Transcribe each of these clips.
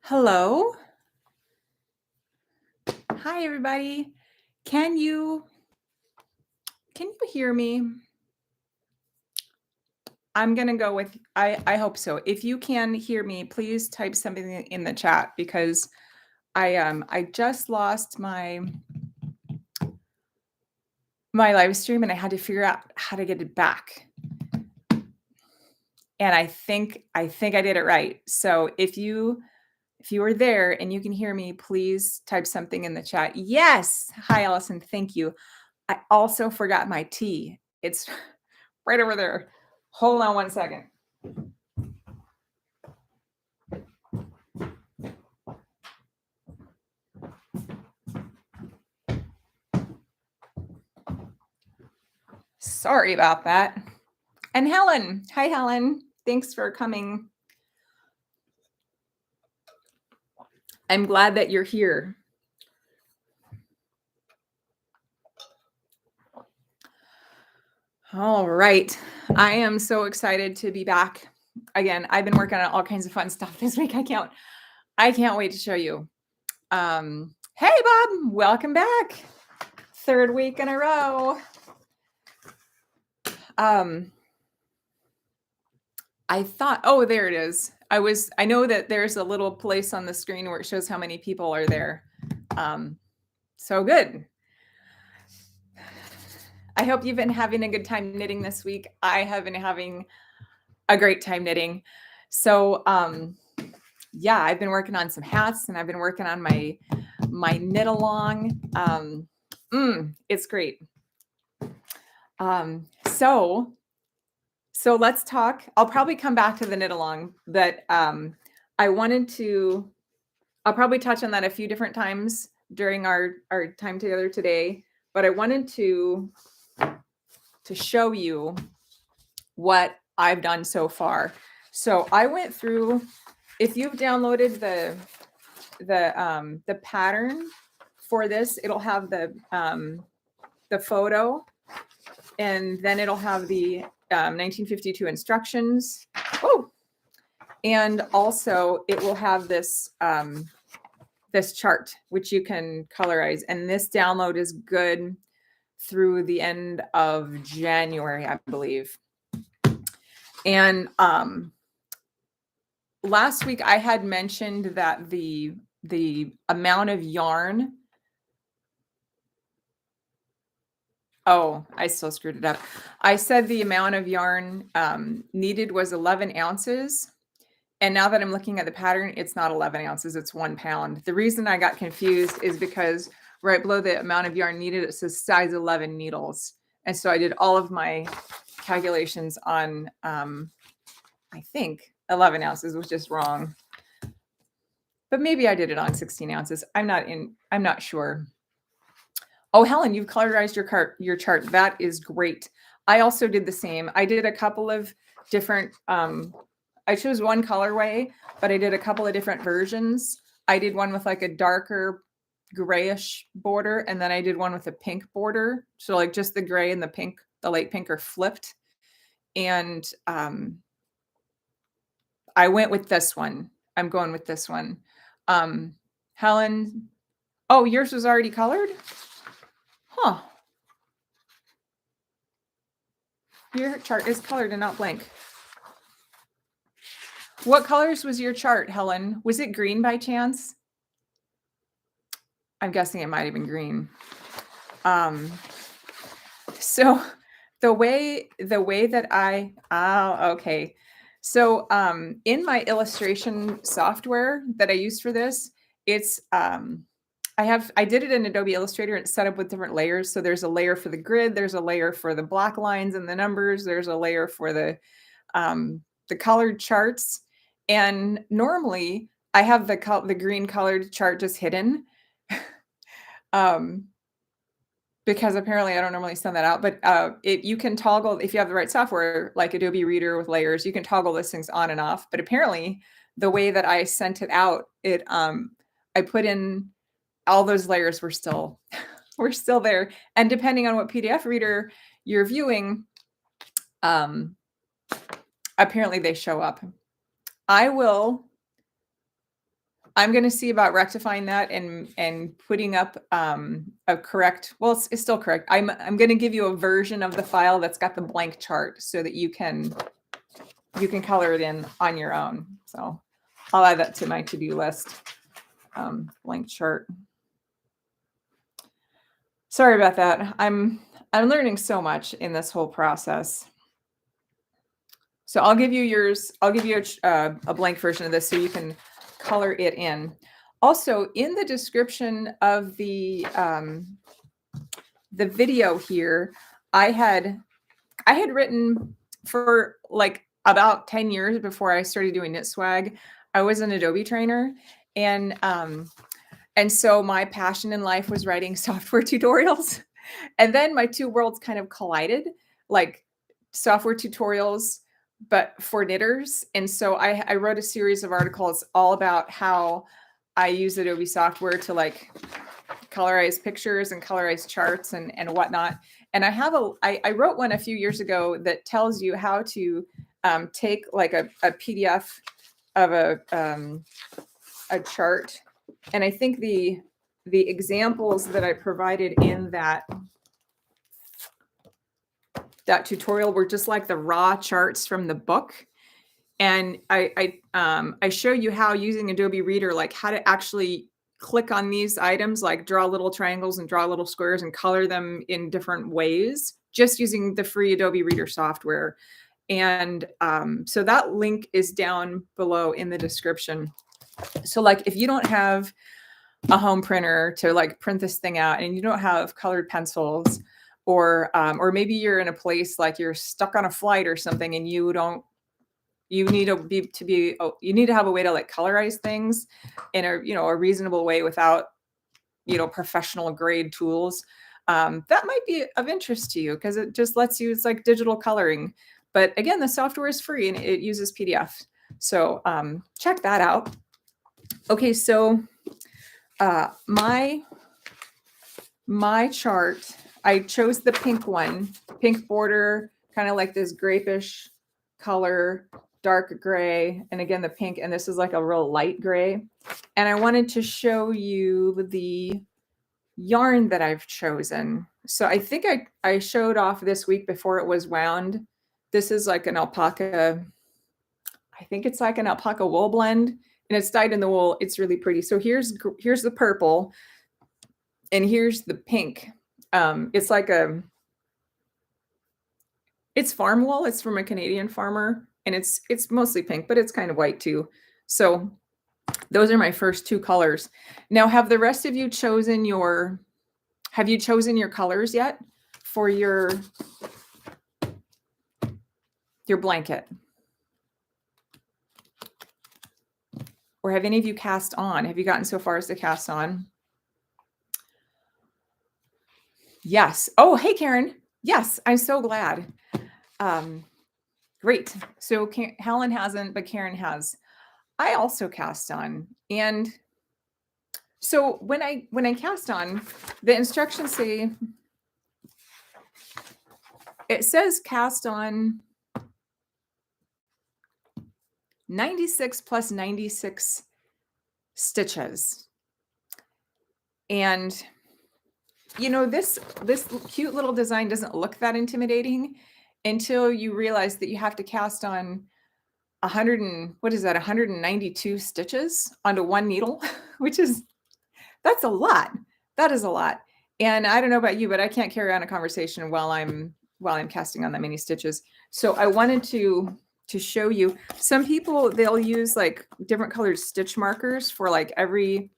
Hello. Hi, everybody. Can you hear me? I'm gonna go with I hope so. If you can hear me, please type something in the chat because I just lost my live stream and I had to figure out how to get it back. And I think I did it right. So if you are there and you can hear me, please type something in the chat. Yes. Hi, Allison. Thank you. I also forgot my tea. It's right over there. Hold on one second. Sorry about that. And Helen. Hi, Helen. Thanks for coming. I'm glad that you're here. All right. I am so excited to be back. Again, I've been working on all kinds of fun stuff this week. I can't wait to show you. Hey, Bob. Welcome back. Third week in a row. I thought, oh, there it is. I know that there's a little place on the screen where it shows how many people are there. So good. I hope you've been having a good time knitting this week. I have been having a great time knitting. So, yeah, I've been working on some hats and I've been working on my knit along. It's great. So let's talk. I'll probably come back to the knit along, but I'll probably touch on that a few different times during our time together today, but I wanted to show you what I've done so far. So I went through, if you've downloaded the pattern for this, it'll have the photo, and then it'll have the 1952 instructions. Oh, and also it will have this this chart, which you can colorize. And this download is good through the end of January, I believe. And last week I had mentioned that the amount of yarn. Oh, I still screwed it up. I said the amount of yarn needed was 11 ounces. And now that I'm looking at the pattern, it's not 11 ounces, it's 1 pound. The reason I got confused is because right below the amount of yarn needed, it says size 11 needles. And so I did all of my calculations on, I think 11 ounces, was just wrong. But maybe I did it on 16 ounces. I'm not sure. Oh, Helen, you've colorized your chart. That is great. I also did the same. I did a couple of different, I chose one colorway, but I did a couple of different versions. I did one with like a darker grayish border, and then I did one with a pink border. So like just the gray and the pink, the light pink are flipped. And I went with this one. I'm going with this one. Helen, oh, yours was already colored? Huh. Your chart is colored and not blank. What colors was your chart, Helen? Was it green by chance? I'm guessing it might have been green. So the way that okay. So in my illustration software that I use for this, it's I did it in Adobe Illustrator. It's set up with different layers. So there's a layer for the grid, there's a layer for the black lines and the numbers, there's a layer for the colored charts. And normally I have the green colored chart just hidden. Because apparently I don't normally send that out, but you can toggle, if you have the right software, like Adobe Reader with layers, you can toggle those things on and off. But apparently the way that I sent it out, I put in all those layers were still there. And depending on what PDF reader you're viewing, apparently they show up. I will I'm going to see about rectifying that and putting up a correct. Well, it's still correct. I'm going to give you a version of the file that's got the blank chart so that you can color it in on your own. So I'll add that to my to-do list. Blank chart. Sorry about that. I'm learning so much in this whole process. So I'll give you yours. I'll give you a blank version of this so you can color it in. Also, in the description of the video here, I had written for like about 10 years before I started doing KnitSwag. I was an Adobe trainer, and so my passion in life was writing software tutorials. And then my two worlds kind of collided, like software tutorials, but for knitters. And so I wrote a series of articles all about how I use Adobe software to like colorize pictures and colorize charts and whatnot. And I wrote one a few years ago that tells you how to take like a PDF of a chart. And I think the examples that I provided in that tutorial were just like the raw charts from the book. And I show you how, using Adobe Reader, like how to actually click on these items, like draw little triangles and draw little squares and color them in different ways, just using the free Adobe Reader software. And so that link is down below in the description. So like if you don't have a home printer to like print this thing out, and you don't have colored pencils, or maybe you're in a place like you're stuck on a flight or something, and you need to have a way to like colorize things in a reasonable way without professional grade tools. That might be of interest to you because it just lets you, it's like digital coloring. But again, the software is free and it uses PDF. So check that out. Okay, so my chart, I chose the pink one, pink border, kind of like this grapish color, dark gray, and again the pink, and this is like a real light gray. And I wanted to show you the yarn that I've chosen. So I think I showed off this week before it was wound. This is like an alpaca, I think it's like an alpaca wool blend, and it's dyed in the wool. It's really pretty. So here's the purple, and here's the pink. It's like it's farm wool. It's from a Canadian farmer, and it's mostly pink, but it's kind of white too. So those are my first two colors. Now, have the rest of you chosen your colors yet for your blanket? Or have any of you cast on? Have you gotten so far as to cast on? Yes. Oh, hey, Karen. Yes, I'm so glad. Great. So Helen hasn't, but Karen has. I also cast on. And so when I cast on, the instructions say, it says cast on 96 plus 96 stitches. And this cute little design doesn't look that intimidating until you realize that you have to cast on 192 stitches onto one needle, that's a lot. That is a lot. And I don't know about you, but I can't carry on a conversation while I'm casting on that many stitches. So I wanted to show you. Some people, they'll use like different colored stitch markers for like every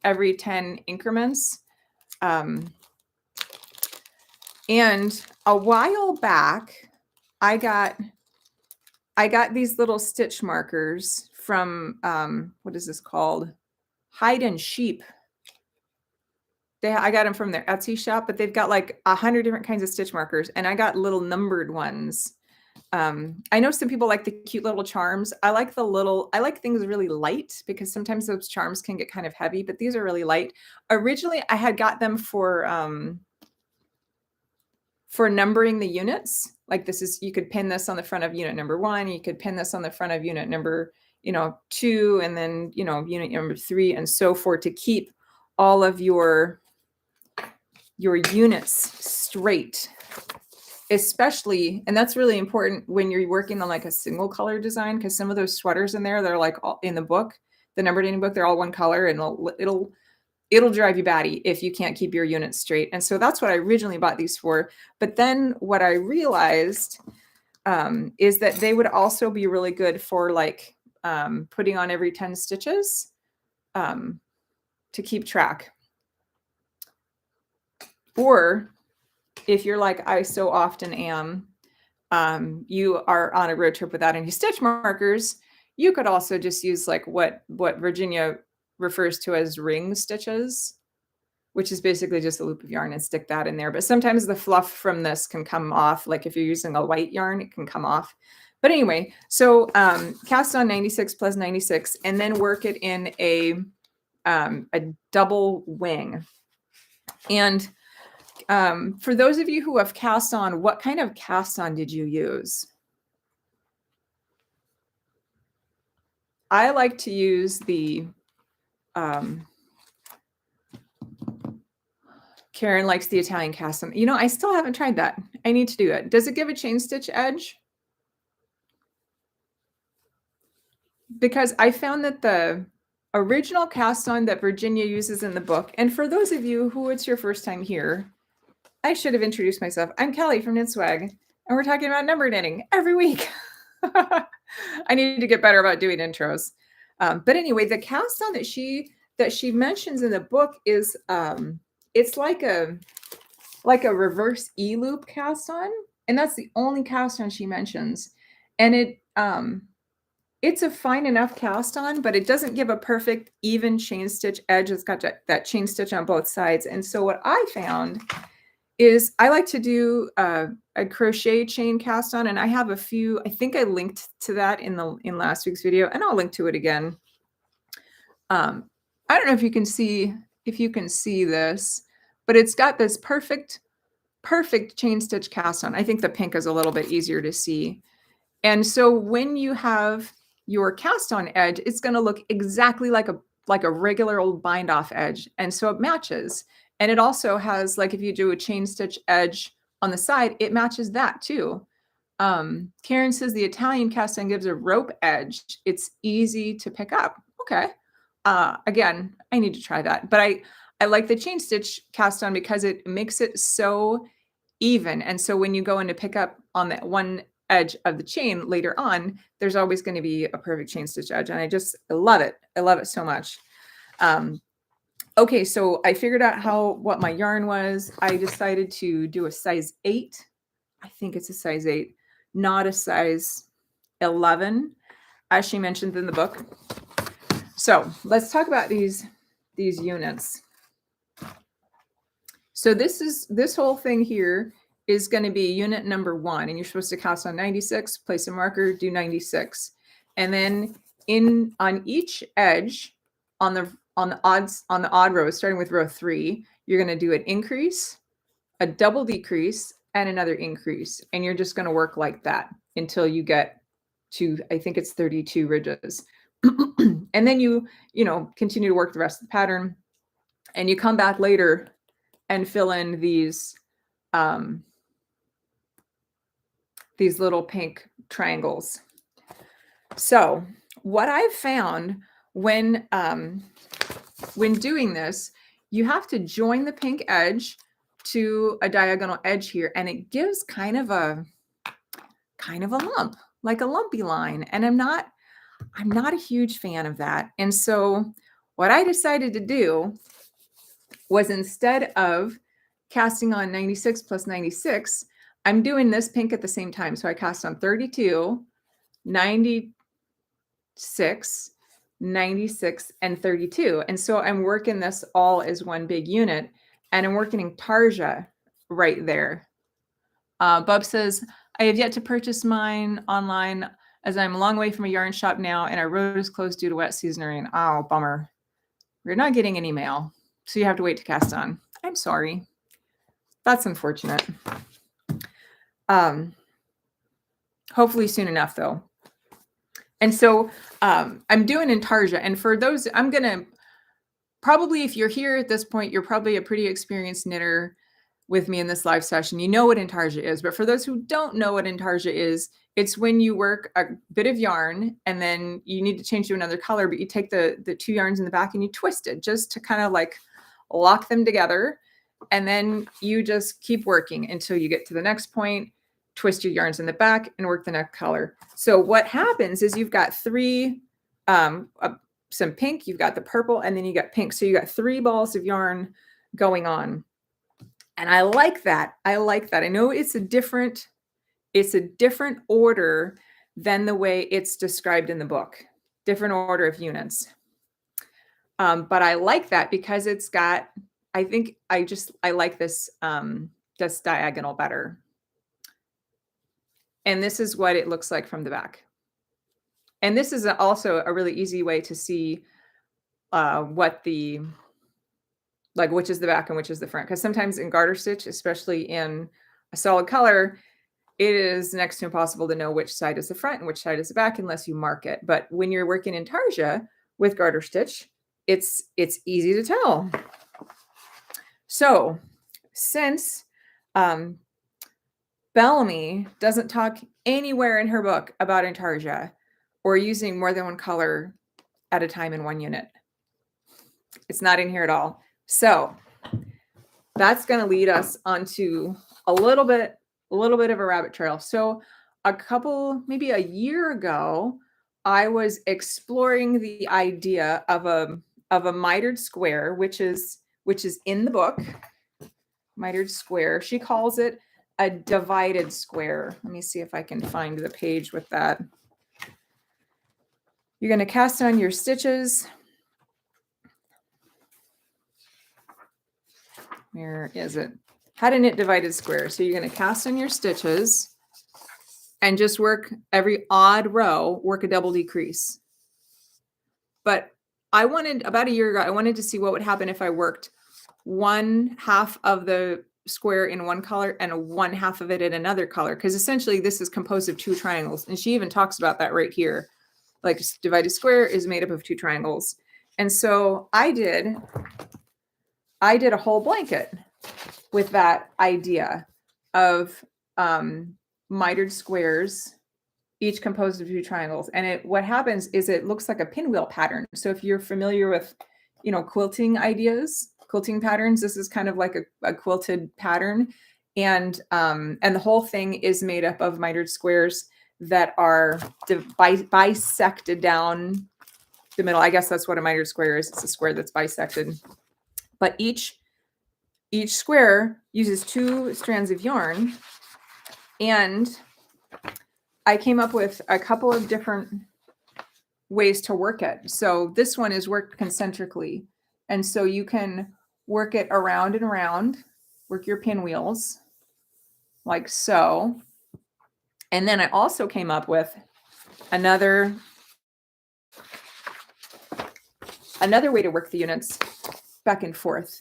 10 increments. And a while back, I got these little stitch markers from, what is this called? Hide and Sheep. I got them from their Etsy shop, but they've got like 100 different kinds of stitch markers, and I got little numbered ones. I know some people like the cute little charms. I like things really light because sometimes those charms can get kind of heavy, but these are really light. Originally, I had got them for numbering the units. Like you could pin this on the front of unit number 1. You could pin this on the front of unit number 2, and then, unit number 3 and so forth to keep all of your units straight. Especially, and that's really important when you're working on like a single color design, because some of those sweaters in there, they're like all in the book, the number knitting book, they're all one color, and it'll drive you batty if you can't keep your units straight. And so that's what I originally bought these for. But then what I realized is that they would also be really good for like putting on every 10 stitches to keep track. Or if you're like I so often am, you are on a road trip without any stitch markers, you could also just use like what Virginia refers to as ring stitches, which is basically just a loop of yarn, and stick that in there. But sometimes the fluff from this can come off. Like if you're using a white yarn, it can come off. But anyway, so cast on 96 plus 96 and then work it in a double wing. And for those of you who have cast on, what kind of cast on did you use? I like to use the Karen likes the Italian cast on. I still haven't tried that. I need to do it. Does it give a chain stitch edge? Because I found that the original cast on that Virginia uses in the book, and for those of you who it's your first time here, I should have introduced myself. I'm Kelly from KnitSwag, and we're talking about number knitting every week. I need to get better about doing intros. But anyway, the cast on that she mentions in the book is it's like a reverse E-loop cast on, and that's the only cast on she mentions. And it's a fine enough cast on, but it doesn't give a perfect even chain stitch edge. It's got that chain stitch on both sides. And so what I found is I like to do a crochet chain cast on, and I have a few. I think I linked to that in last week's video, and I'll link to it again. I don't know if you can see this, but it's got this perfect chain stitch cast on. I think the pink is a little bit easier to see. And so when you have your cast on edge, it's going to look exactly like a regular old bind off edge. And so it matches. And it also has, like, if you do a chain stitch edge on the side, it matches that too. Karen says the Italian cast on gives a rope edge. It's easy to pick up. Okay. Again, I need to try that. But I like the chain stitch cast on because it makes it so even. And so when you go in to pick up on that one edge of the chain later on, there's always going to be a perfect chain stitch edge. And I love it. I love it so much. Okay, so I figured out what my yarn was. I decided to do a size 8. I think it's a size 8, not a size 11, as she mentioned in the book. So let's talk about these units. So this whole thing here is going to be unit number 1, and you're supposed to cast on 96, place a marker, do 96. And then on each edge on the odd rows, starting with row 3, you're going to do an increase, a double decrease, and another increase. And you're just going to work like that until you get to, I think it's 32 ridges. And then you continue to work the rest of the pattern, and you come back later and fill in these little pink triangles. So what I've found when doing this, you have to join the pink edge to a diagonal edge here, and it gives kind of a lump, like a lumpy line. And I'm not a huge fan of that. And so what I decided to do was, instead of casting on 96 plus 96, I'm doing this pink at the same time. So I cast on 32, 96, 96, and 32. And so I'm working this all as one big unit, and I'm working in tarja right there. Bub says, I have yet to purchase mine online as I'm a long way from a yarn shop now, and our road is closed due to wet season rain. Oh, bummer. We're not getting any mail, so you have to wait to cast on. I'm sorry. That's unfortunate. Hopefully soon enough, though. And so I'm doing intarsia. And for those, I'm going to probably, if you're here at this point, you're probably a pretty experienced knitter with me in this live session. You know what intarsia is. But for those who don't know what intarsia is, it's when you work a bit of yarn and then you need to change to another color, but you take the two yarns in the back and you twist it just to kind of like lock them together. And then you just keep working until you get to the next point, twist your yarns in the back and work the next color. So what happens is you've got three, some pink, you've got the purple, and then you got pink. So you got 3 balls of yarn going on. And I like that. I like that. I know it's a different order than the way it's described in the book, different order of units. But I like that because it's got, I think I like this diagonal better. And this is what it looks like from the back. And this is also a really easy way to see what the, like which is the back and which is the front. Because sometimes in garter stitch, especially in a solid color, it is next to impossible to know which side is the front and which side is the back unless you mark it. But when you're working intarsia with garter stitch, it's easy to tell. So since Bellamy doesn't talk anywhere in her book about intarsia or using more than one color at a time in one unit, it's not in here at all. So that's going to lead us onto a little bit of a rabbit trail. So maybe a year ago, I was exploring the idea of a mitered square, which is in the book. Mitered square. She calls it a divided square. Let me see if I can find the page with that. You're going to cast on your stitches. Where is it? How to knit divided square. So you're going to cast on your stitches and just work every odd row, work a double decrease. But about a year ago, I wanted to see what would happen if I worked 1/2 of the square in one color and 1/2 of it in another color. Because essentially this is composed of 2 triangles. And she even talks about that right here. Like divided square is made up of 2 triangles. And so I did a whole blanket with that idea of mitered squares, each composed of 2 triangles. And what happens is it looks like a pinwheel pattern. So if you're familiar with, quilting ideas, quilting patterns, this is kind of like a quilted pattern. And the whole thing is made up of mitered squares that are bisected down the middle. I guess that's what a mitered square is. It's a square that's bisected. But each square uses 2 strands of yarn. And I came up with a couple of different ways to work it. So this one is worked concentrically. And so you can work it around and around, work your pinwheels like so. And then I also came up with another way to work the units back and forth,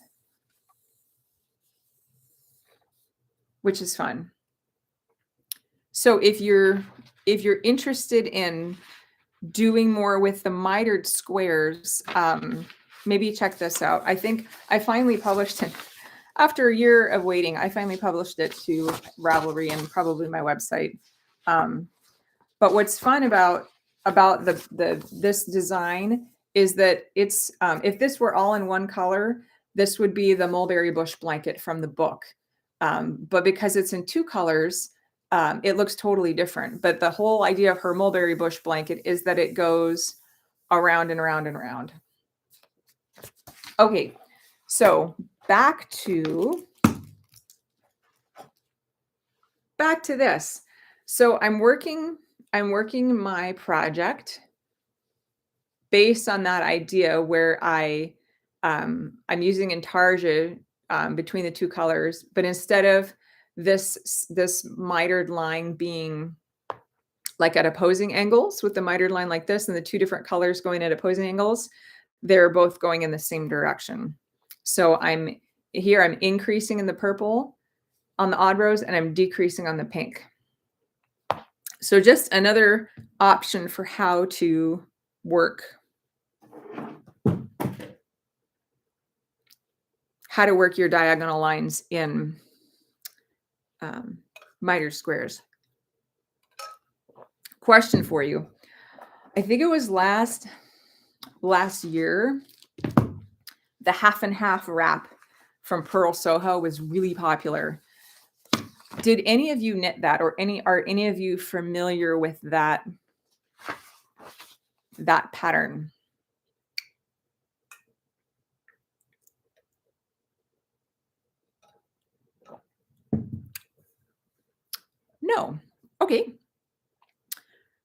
which is fun. So if you're interested in doing more with the mitered squares, maybe check this out. I think I finally published it after a year of waiting. I finally published it to Ravelry and probably my website. But what's fun about this design is that it's if this were all in one color, this would be the mulberry bush blanket from the book. But because it's in 2 colors, it looks totally different. But the whole idea of her mulberry bush blanket is that it goes around and around and around. Okay, so back to this. So I'm working my project based on that idea where I'm using intarsia between the 2 colors, but instead of this mitered line being like at opposing angles with the mitered line like this and the 2 different colors going at opposing angles, they're both going in the same direction. So I'm increasing in the purple on the odd rows and I'm decreasing on the pink. So just another option for how to work your diagonal lines in mitered squares. Question for you. I think it was last year, the half and half wrap from Pearl Soho was really popular. Did any of you knit that, or are any of you familiar with that pattern? No. Okay.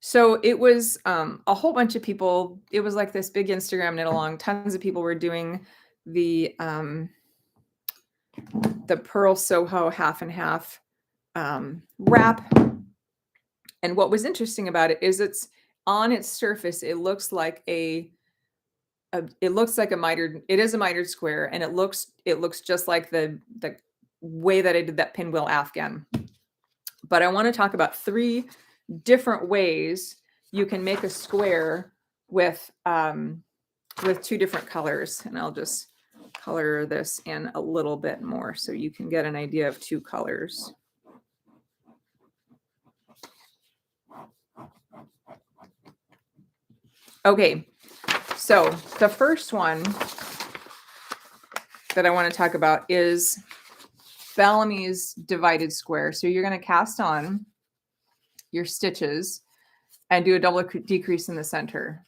So it was a whole bunch of people. It was like this big Instagram knit along. Tons of people were doing the Pearl Soho half and half wrap. And what was interesting about it is it's on its surface, it looks like a mitered. It is a mitered square, and it looks just like the way that I did that pinwheel afghan. But I want to talk about 3 different ways you can make a square with 2 different colors. And I'll just color this in a little bit more so you can get an idea of 2 colors. Okay, so the first one that I want to talk about is Bellamy's divided square. So you're going to cast on your stitches and do a double decrease in the center.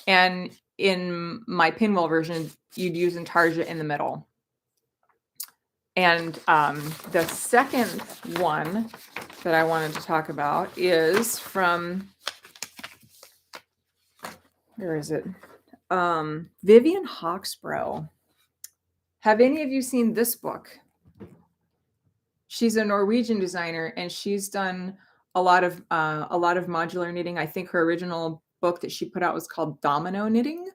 And in my pinwheel version, you'd use intarsia in the middle. And the second one that I wanted to talk about is from, where is it? Vivian Hawksbrough. Have any of you seen this book? She's a Norwegian designer, and she's done a lot of modular knitting. I think her original book that she put out was called Domino Knitting,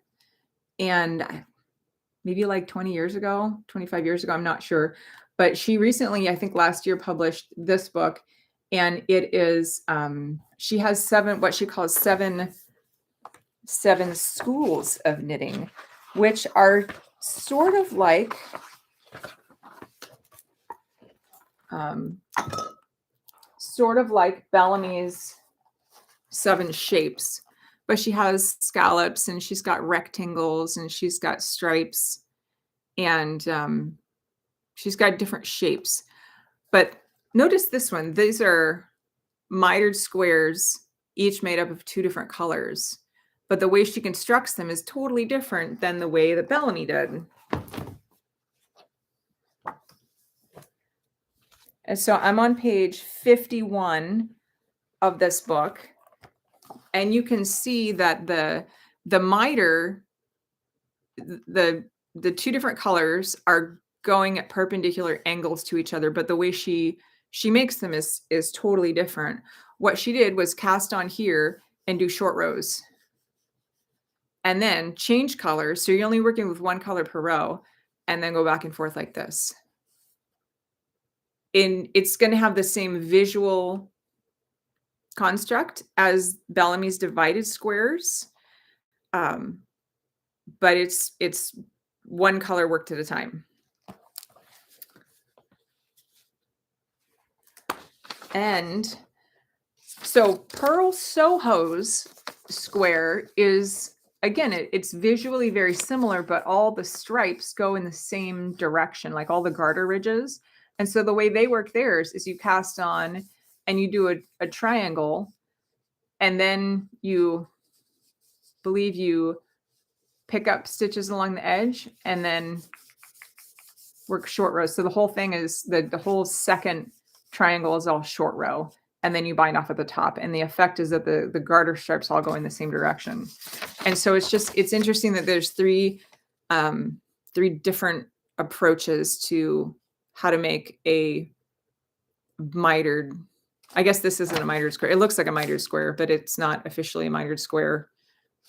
and maybe like 20 years ago, 25 years ago, I'm not sure. But she recently, I think last year, published this book, and it is she has 7 what she calls seven schools of knitting, which are sort of like Bellamy's 7 shapes, but she has scallops, and she's got rectangles, and she's got stripes, and she's got different shapes. But notice this one. These are mitered squares, each made up of 2 different colors. But the way she constructs them is totally different than the way that Bellamy did. And so I'm on page 51 of this book, and you can see that the miter, the 2 different colors are going at perpendicular angles to each other, but the way she makes them is totally different. What she did was cast on here and do short rows, and then change colors. So you're only working with 1 color per row, and then go back and forth like this. It's going to have the same visual construct as Bellamy's divided squares, but it's 1 color worked at a time. And so Pearl Soho's square is, again, it's visually very similar, but all the stripes go in the same direction, like all the garter ridges. And so the way they work theirs is you cast on and you do a triangle, and then you pick up stitches along the edge and then work short rows. So the whole thing is the whole second triangle is all short row, and then you bind off at the top. And the effect is that the garter stripes all go in the same direction. And so it's interesting that there's 3 different approaches to how to make a mitered. I guess this isn't a mitered square. It looks like a mitered square, but it's not officially a mitered square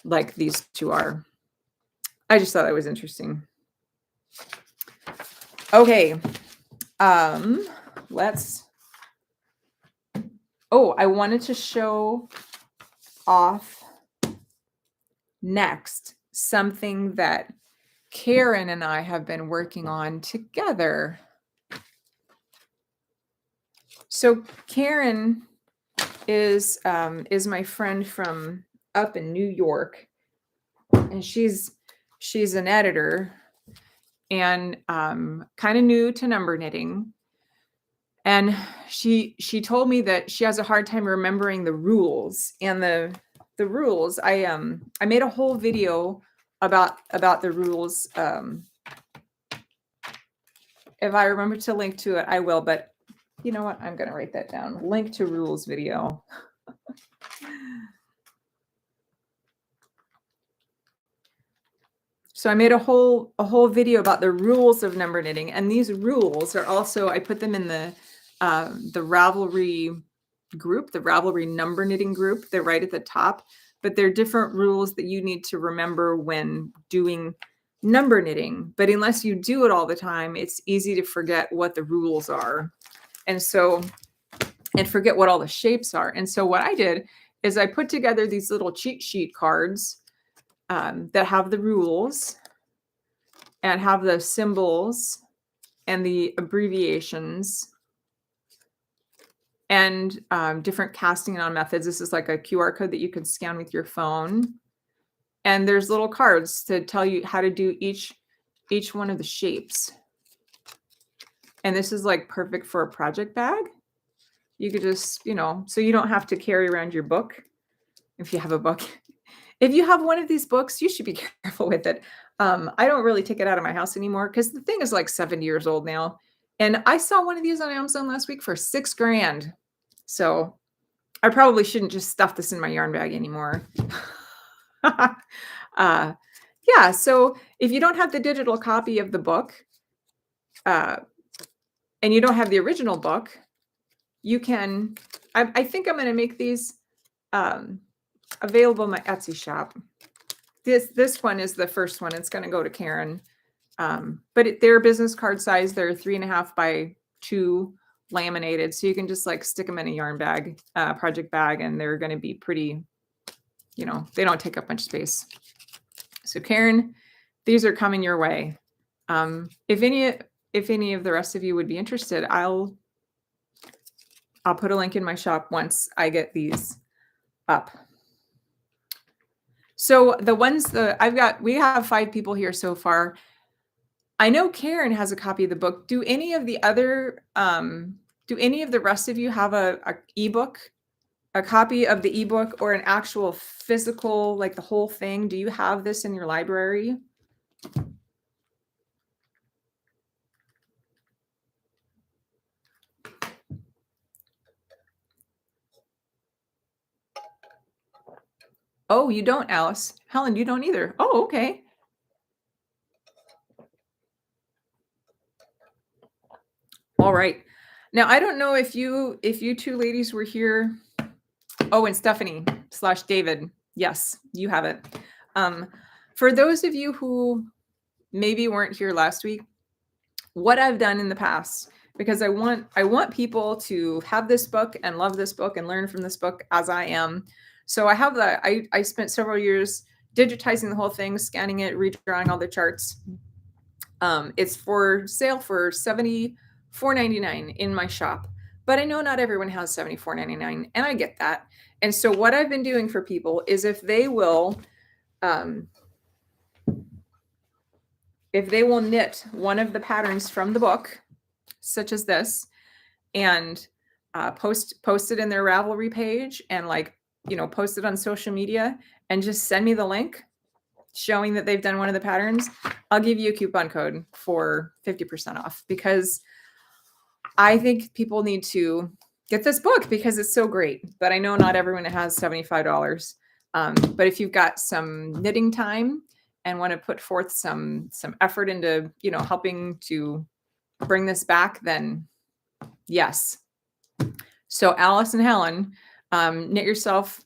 like these 2 are. I just thought that was interesting. Okay. Let's Oh, I wanted to show off next something that Karen and I have been working on together. So Karen is my friend from up in New York, and she's an editor and kind of new to number knitting. And she told me that she has a hard time remembering the rules. And the rules, I made a whole video about the rules. If I remember to link to it, I will, but you know what? I'm going to write that down. Link to rules video. So I made a whole video about the rules of number knitting, and these rules are also, I put them in the Ravelry group, the Ravelry number knitting group. They're right at the top, but they're different rules that you need to remember when doing number knitting. But unless you do it all the time, it's easy to forget what the rules are. And so, and forget what all the shapes are. And so what I did is I put together these little cheat sheet cards that have the rules and have the symbols and the abbreviations and different casting on methods. This is like a QR code that you can scan with your phone. And there's little cards to tell you how to do each one of the shapes. And this is like perfect for a project bag. You could just, so you don't have to carry around your book if you have a book. If you have one of these books, you should be careful with it. I don't really take it out of my house anymore because the thing is like 70 years old now. And I saw one of these on Amazon last week for $6,000. So I probably shouldn't just stuff this in my yarn bag anymore. Yeah, so if you don't have the digital copy of the book and you don't have the original book, you can, I think I'm going to make these available in my Etsy shop. This one is the first one. It's going to go to Karen. But they're business card size. They're 3.5 by 2 laminated. So you can just like stick them in a yarn bag, project bag, and they're going to be pretty, they don't take up much space. So Karen, these are coming your way. If any of the rest of you would be interested, I'll put a link in my shop once I get these up. So the ones that we have 5 people here so far. I know Karen has a copy of the book. Do any of the rest of you have a ebook, a copy of the ebook, or an actual physical, like the whole thing? Do you have this in your library? Oh, you don't, Alice. Helen, you don't either. Oh, okay. All right. Now, I don't know if you 2 ladies were here. Oh, and Stephanie / David. Yes, you have it. For those of you who maybe weren't here last week, what I've done in the past, because I want people to have this book and love this book and learn from this book as I am. So I have I spent several years digitizing the whole thing, scanning it, redrawing all the charts. It's for sale for $74.99 in my shop. But I know not everyone has $74.99, and I get that. And so what I've been doing for people is if they will knit one of the patterns from the book, such as this, and post it in their Ravelry page and post it on social media and just send me the link showing that they've done one of the patterns, I'll give you a coupon code for 50% off, because I think people need to get this book because it's so great. But I know not everyone has $75. But if you've got some knitting time and want to put forth some effort into, helping to bring this back, then yes. So Alice and Helen, knit yourself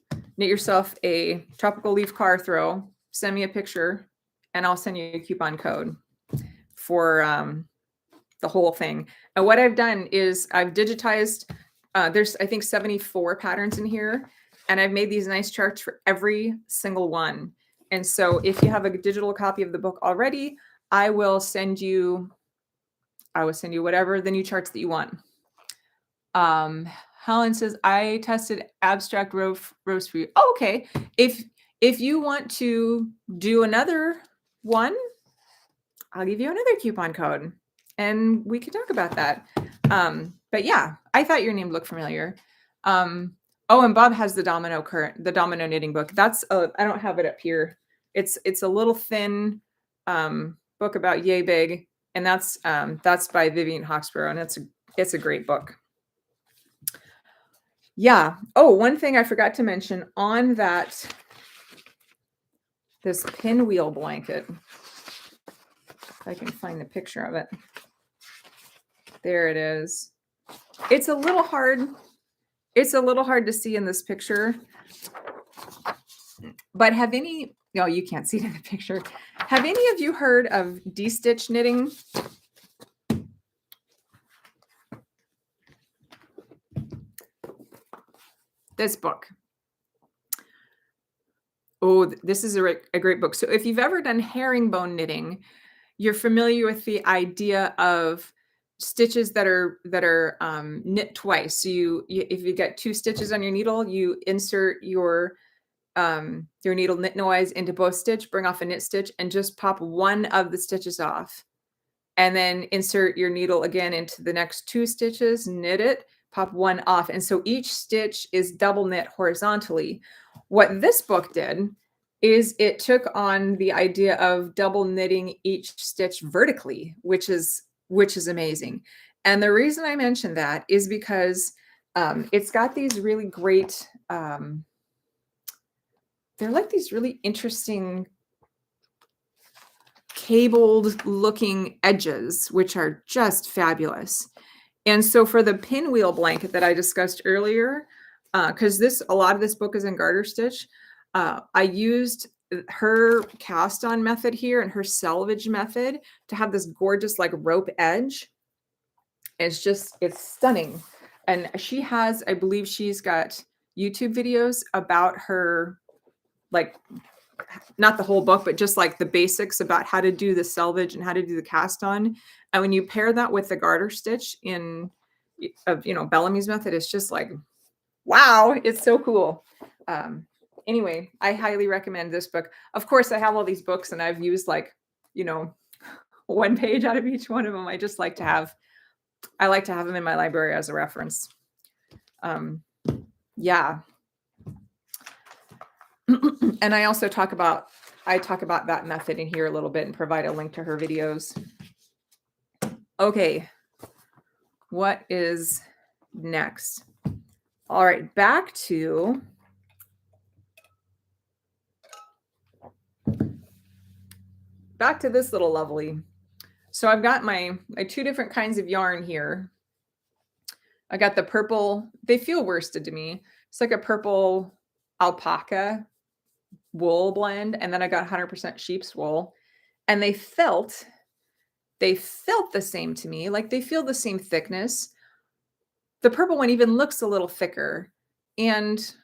a tropical leaf car throw, send me a picture, and I'll send you a coupon code for the whole thing. And what I've done is I've digitized There's, I think, 74 patterns in here, and I've made these nice charts for every single one. And so if you have a digital copy of the book already, I will send you whatever the new charts that you want. Helen says, I tested abstract roast for you. Oh, okay. If you want to do another one, I'll give you another coupon code and we can talk about that. But yeah, I thought your name looked familiar. Oh, and Bob has the domino knitting book. That's I don't have it up here. It's a little thin book about yay big, and that's by Vivian Hawksborough, and it's a great book. Yeah. Oh, one thing I forgot to mention on this pinwheel blanket. If I can find the picture of it. There it is. It's a little hard. It's a little hard to see in this picture. But no, you can't see it in the picture. Have any of you heard of D-stitch knitting? This book. Oh, this is a great book. So if you've ever done herringbone knitting, you're familiar with the idea of stitches that are knit twice. So if you get 2 stitches on your needle, you insert your needle knit-wise into both stitch, bring off a knit stitch, and just pop one of the stitches off. And then insert your needle again into the next 2 stitches, knit it, pop one off. And so each stitch is double knit horizontally. What this book did is it took on the idea of double knitting each stitch vertically, which is amazing. And the reason I mentioned that is because it's got these really great, they're like these really interesting cabled looking edges, which are just fabulous. And so for the pinwheel blanket that I discussed earlier, because a lot of this book is in garter stitch, I used her cast on method here and her selvage method to have this gorgeous like rope edge. It's stunning. And she has, I believe she's got YouTube videos about her, like, not the whole book, but just like the basics about how to do the selvage and how to do the cast on. And when you pair that with the garter stitch Bellamy's method, it's just like, wow, it's so cool. Anyway, I highly recommend this book. Of course, I have all these books and I've used one page out of each one of them. I like to have them in my library as a reference. Yeah. And I also talk about that method in here a little bit and provide a link to her videos. Okay. What is next? All right, back to this little lovely. So I've got my 2 different kinds of yarn here. I got the purple, they feel worsted to me. It's like a purple alpaca wool blend, and then I got 100% sheep's wool, and they felt the same to me. Like they feel the same thickness. The purple one even looks a little thicker, and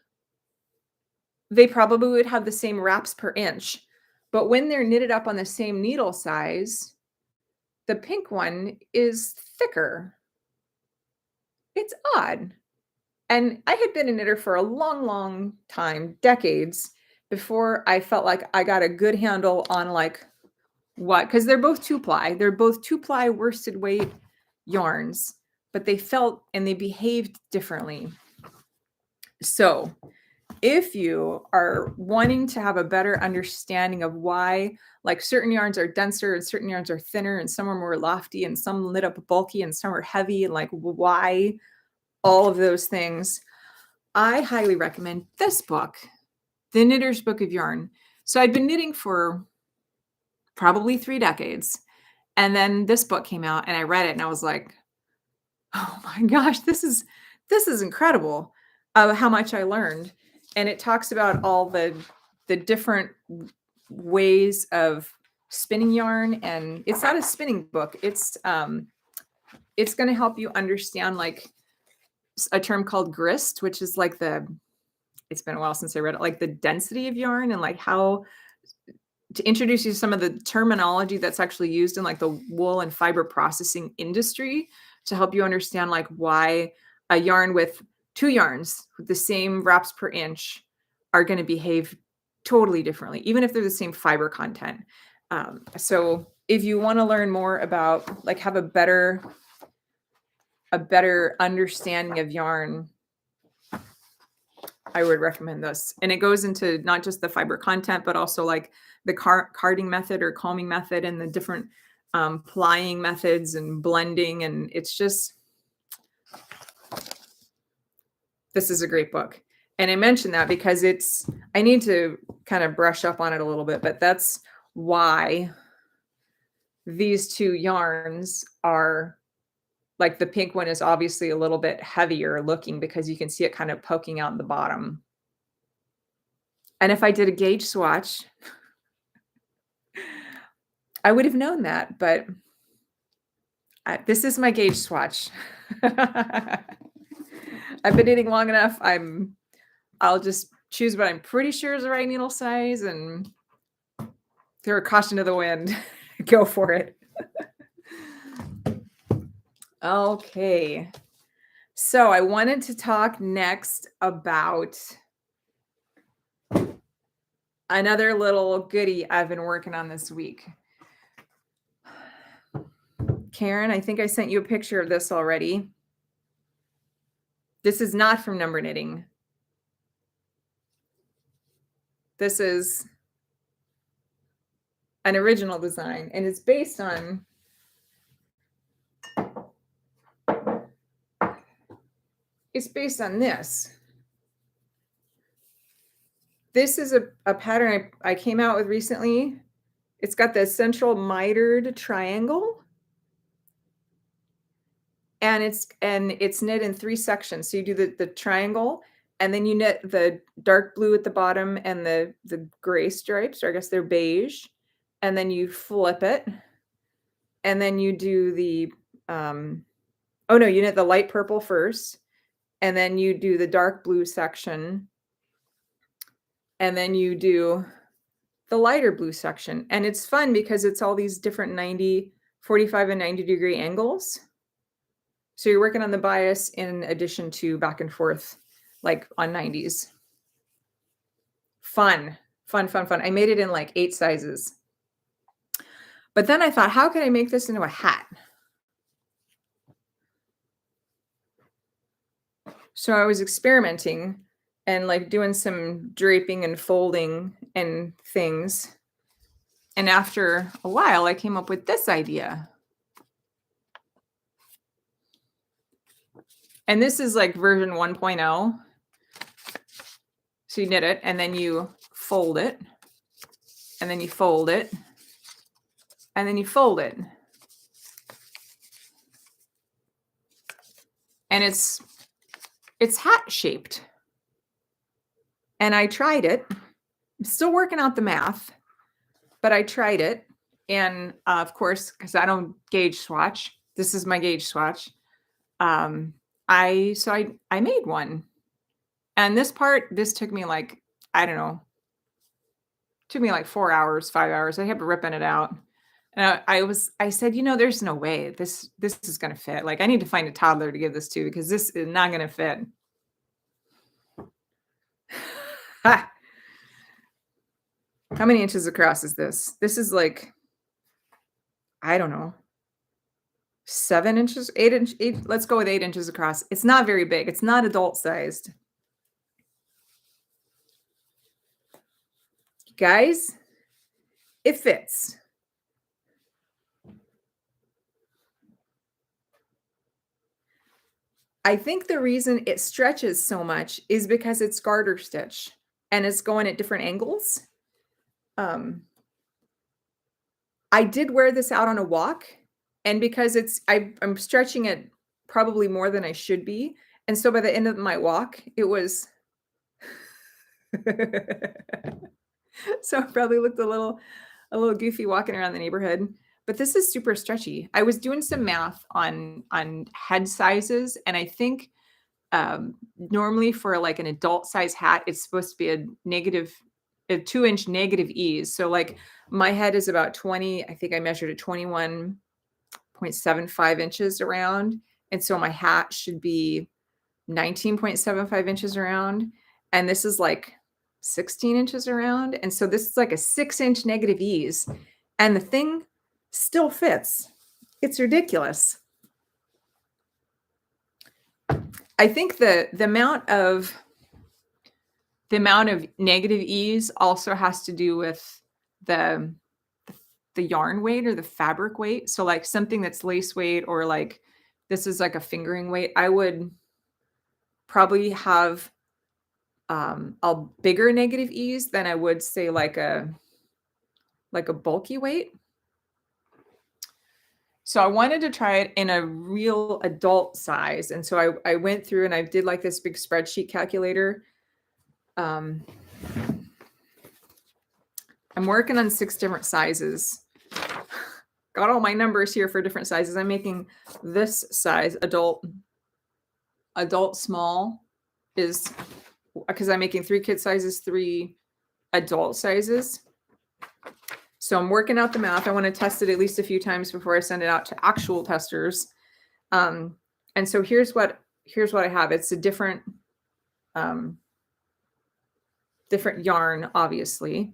they probably would have the same wraps per inch. But when they're knitted up on the same needle size, the pink one is thicker. It's odd. And I had been a knitter for a long, long time, decades, before I felt like I got a good handle on because they're both 2-ply. They're both 2-ply worsted weight yarns, but they felt and they behaved differently. So if you are wanting to have a better understanding of why certain yarns are denser and certain yarns are thinner and some are more lofty and some lit up bulky and some are heavy, and why all of those things, I highly recommend this book, The Knitter's Book of Yarn. So I'd been knitting for probably 3 decades. And then this book came out and I read it and I was like, oh my gosh, this is incredible how much I learned. And it talks about all the different ways of spinning yarn. And it's not a spinning book. It's going to help you understand a term called grist, which is like it's been a while since I read it, like the density of yarn and like how to introduce you to some of the terminology that's actually used in like the wool and fiber processing industry to help you understand like why a yarn with two yarns with the same wraps per inch are going to behave totally differently, even if they're the same fiber content. So if you want to learn more about like have a better understanding of yarn, I would recommend this. And it goes into not just the fiber content, but also like the carding method or combing method and the different plying methods and blending. And it's just, this is a great book. And I mentioned that because I need to kind of brush up on it a little bit, but that's why these two yarns are like the pink one is obviously a little bit heavier looking because you can see it kind of poking out in the bottom. And if I did a gauge swatch, I would have known that, but this is my gauge swatch. I've been knitting long enough. I'll just choose what I'm pretty sure is the right needle size and throw a caution to the wind. Go for it. Okay. So I wanted to talk next about another little goodie I've been working on this week. Karen, I think I sent you a picture of this already. This is not from Number Knitting. This is an original design, and it's based on this. This is a pattern I came out with recently. It's got the central mitered triangle. And it's knit in 3 sections. So you do the triangle, and then you knit the dark blue at the bottom and the gray stripes, or I guess they're beige, and then you flip it, and then you do the oh no, you knit the light purple first, and then you do the dark blue section, and then you do the lighter blue section. And it's fun because it's all these different 90, 45, and 90-degree angles. So you're working on the bias in addition to back and forth, like on 90s. Fun. I made it in like 8 sizes. But then I thought, how can I make this into a hat? So I was experimenting and like doing some draping and folding and things. And after a while, I came up with this idea. And this is like version 1.0. So you knit it, and then you fold it, and then you fold it, and then you fold it. And it's hat shaped. And I tried it. I'm still working out the math, but I tried it. And of course, because I don't gauge swatch, this is my gauge swatch. I made one. And this took me like, I don't know, took me like 4 hours, 5 hours. I kept ripping it out. And I said, there's no way this is going to fit. Like I need to find a toddler to give this to because this is not going to fit. Ha! How many inches across is this? This is like, I don't know, 7 inches, 8 inch, 8, let's go with 8 inches across. It's not very big. It's not adult sized. Guys, it fits. I think the reason it stretches so much is because it's garter stitch and it's going at different angles. I did wear this out on a walk, and because I'm stretching it probably more than I should be. And so by the end of my walk, it was so I probably looked a little goofy walking around the neighborhood. But this is super stretchy. I was doing some math on head sizes, and I think Normally for like an adult size hat, it's supposed to be a 2-inch negative ease. So like my head is about 20, I think I measured at 21.75 inches around. And so my hat should be 19.75 inches around. And this is like 16 inches around. And so this is like a 6-inch negative ease. And the thing still fits. It's ridiculous. I think the amount of negative ease also has to do with the yarn weight or the fabric weight. So like something that's lace weight, or like this is like a fingering weight, I would probably have a bigger negative ease than I would say like a bulky weight. So I wanted to try it in a real adult size. And so I went through and I did like this big spreadsheet calculator. I'm working on 6 different sizes. Got all my numbers here for different sizes. I'm making this size adult small is because I'm making 3 kid sizes, 3 adult sizes. So I'm working out the math. I want to test it at least a few times before I send it out to actual testers. And so here's what I have. It's a different yarn, obviously.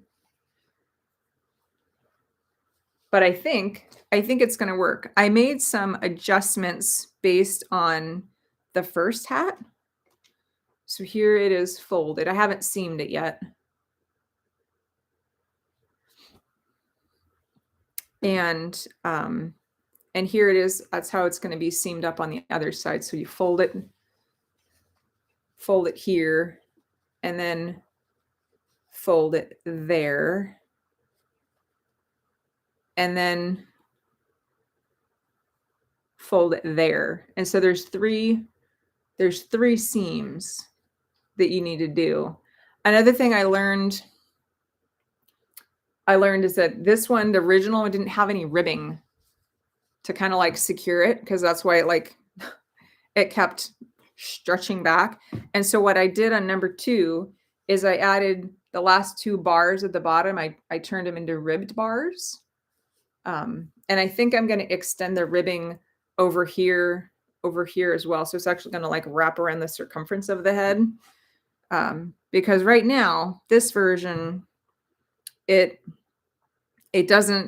But I think it's going to work. I made some adjustments based on the first hat. So here it is folded. I haven't seamed it yet. And here it is. That's how it's going to be seamed up on the other side. So you fold it here, and then fold it there, and then fold it there. And so there's three seams that you need to do. Another thing I learned is that this one, the original one, didn't have any ribbing to kind of like secure it, because that's why it kept stretching back. And so what I did on number 2 is I added the last 2 bars at the bottom. I turned them into ribbed bars. And I think I'm going to extend the ribbing over here as well. So it's actually going to like wrap around the circumference of the head. Because right now, this version, the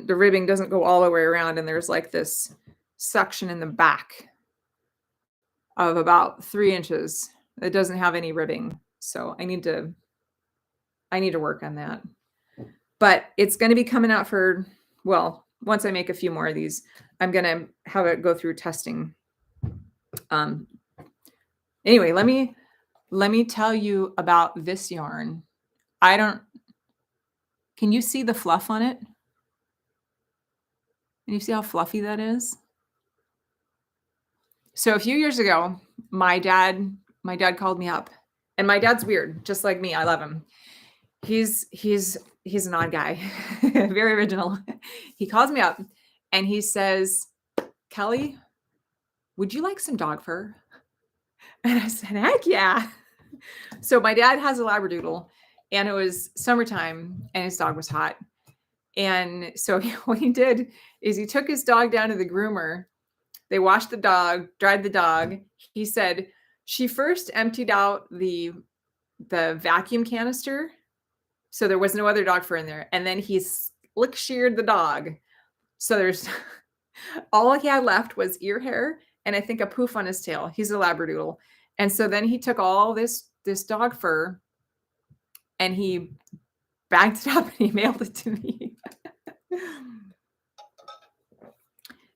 ribbing doesn't go all the way around, and there's like this section in the back of about 3 inches that doesn't have any ribbing. So I need to work on that. But it's going to be coming out once I make a few more of these, I'm going to have it go through testing. Anyway, let me tell you about this yarn. Can you see the fluff on it? Can you see how fluffy that is? So a few years ago, my dad called me up, and my dad's weird, just like me. I love him. He's an odd guy, very original. He calls me up and he says, "Kelly, would you like some dog fur?" And I said, "Heck yeah." So my dad has a Labradoodle, and it was summertime and his dog was hot. And so what he did is he took his dog down to the groomer. They washed the dog, dried the dog. He said she first emptied out the vacuum canister, so there was no other dog fur in there. And then he slick sheared the dog. So there's all he had left was ear hair and I think a poof on his tail. He's a Labradoodle. And so then he took all this dog fur and he bagged it up and he mailed it to me.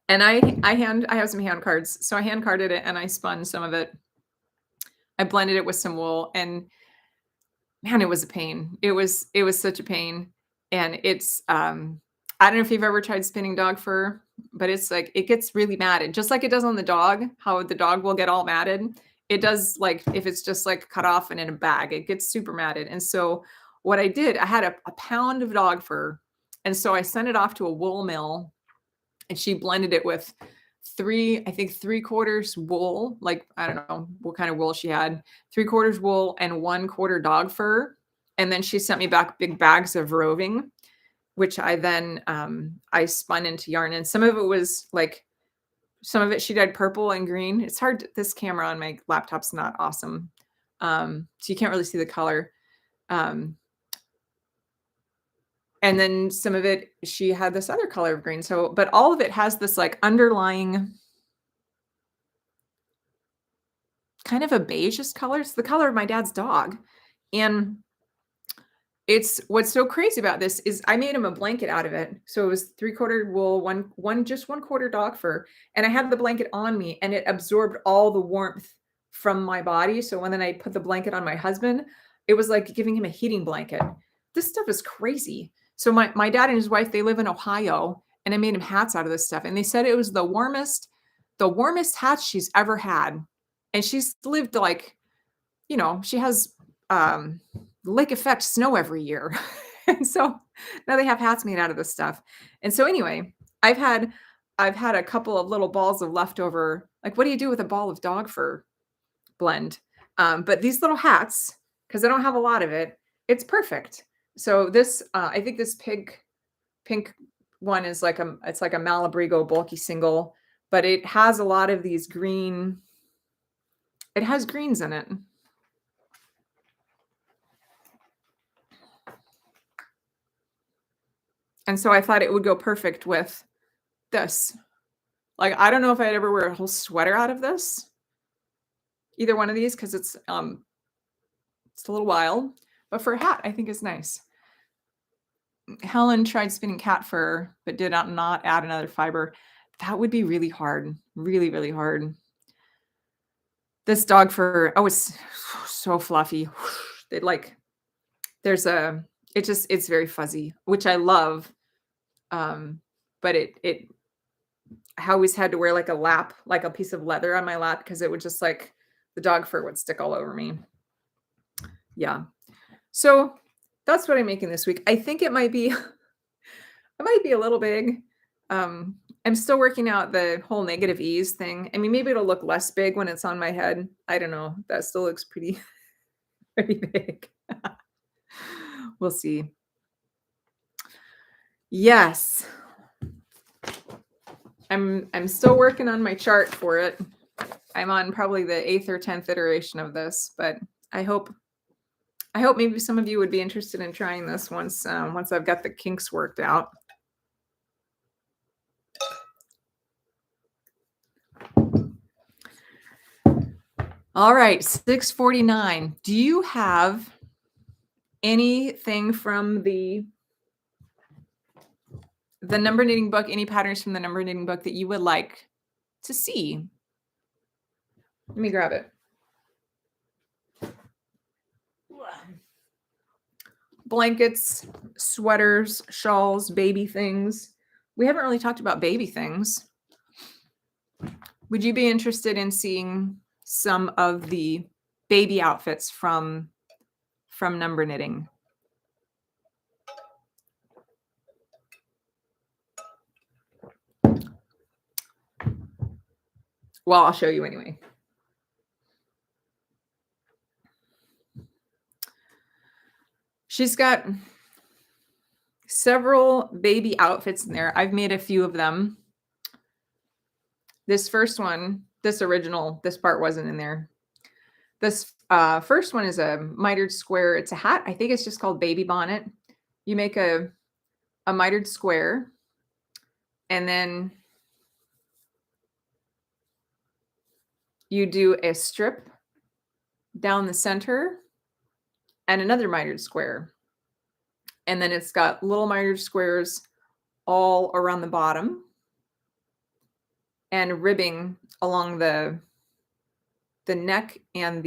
And I have some hand cards. So I hand carded it and I spun some of it. I blended it with some wool, and man, it was a pain. It was such a pain. And it's I don't know if you've ever tried spinning dog fur, but it's like it gets really matted, just like it does on the dog, how the dog will get all matted. It does, like if it's just like cut off and in a bag, it gets super matted. And so what I did, I had a pound of dog fur. And so I sent it off to a wool mill, and she blended it with I think 3/4 wool, like, I don't know what kind of wool she had, 3/4 wool and 1/4 dog fur. And then she sent me back big bags of roving, which I then, I spun into yarn. And some of it was like, some of it she dyed purple and green. It's hard. This camera on my laptop's not awesome. So you can't really see the color. Um, and then some of it, she had this other color of green. So, but all of it has this like underlying kind of a beigeish color. It's the color of my dad's dog. And it's what's so crazy about this is I made him a blanket out of it. So it was 3/4 wool, just 1/4 dog fur. And I had the blanket on me and it absorbed all the warmth from my body. So when then I put the blanket on my husband, it was like giving him a heating blanket. This stuff is crazy. So my dad and his wife, they live in Ohio, and I made him hats out of this stuff. And they said it was the warmest hats she's ever had. And she's lived like, she has lake effect snow every year. And so now they have hats made out of this stuff. And so anyway, I've had a couple of little balls of leftover, like, what do you do with a ball of dog fur blend? But these little hats, because I don't have a lot of it, it's perfect. So this, I think this pink one is like it's like a Malabrigo bulky single, but it has a lot of these it has greens in it. And so I thought it would go perfect with this. Like, I don't know if I'd ever wear a whole sweater out of this, either one of these, because it's a little wild. But for a hat, I think it's nice. Helen tried spinning cat fur, but did not add another fiber. That would be really hard. Really, really hard. This dog fur, oh, it's so fluffy. It's very fuzzy, which I love. But I always had to wear like a piece of leather on my lap, because it would just like, the dog fur would stick all over me. Yeah. So that's what I'm making this week. I think it might be, a little big. I'm still working out the whole negative ease thing. I mean, maybe it'll look less big when it's on my head. I don't know. That still looks pretty, pretty big. We'll see. Yes. I'm still working on my chart for it. I'm on probably the 8th or 10th iteration of this, but I hope maybe some of you would be interested in trying this once I've got the kinks worked out. All right, 6:49. Do you have anything from the number knitting book, any patterns from the number knitting book that you would like to see? Let me grab it. Blankets, sweaters, shawls, baby things. We haven't really talked about baby things. Would you be interested in seeing some of the baby outfits from number knitting? Well, I'll show you anyway. She's got several baby outfits in there. I've made a few of them. This first one, this part wasn't in there. This first one is a mitered square. It's a hat. I think it's just called baby bonnet. You make a mitered square, and then you do a strip down the center and another mitered square. And then it's got little mitered squares all around the bottom and ribbing along the neck and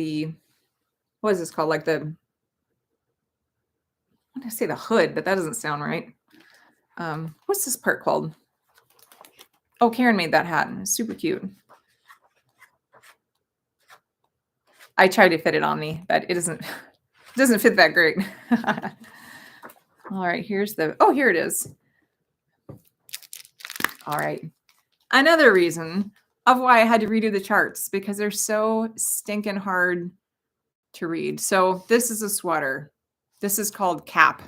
what is this called? Like I want to say the hood, but that doesn't sound right. What's this part called? Oh, Karen made that hat. It's super cute. I tried to fit it on me, but it doesn't fit that great. All right, here it is. All right. another reason of why I had to redo the charts, because they're so stinking hard to read. So this is a sweater. This is called cap.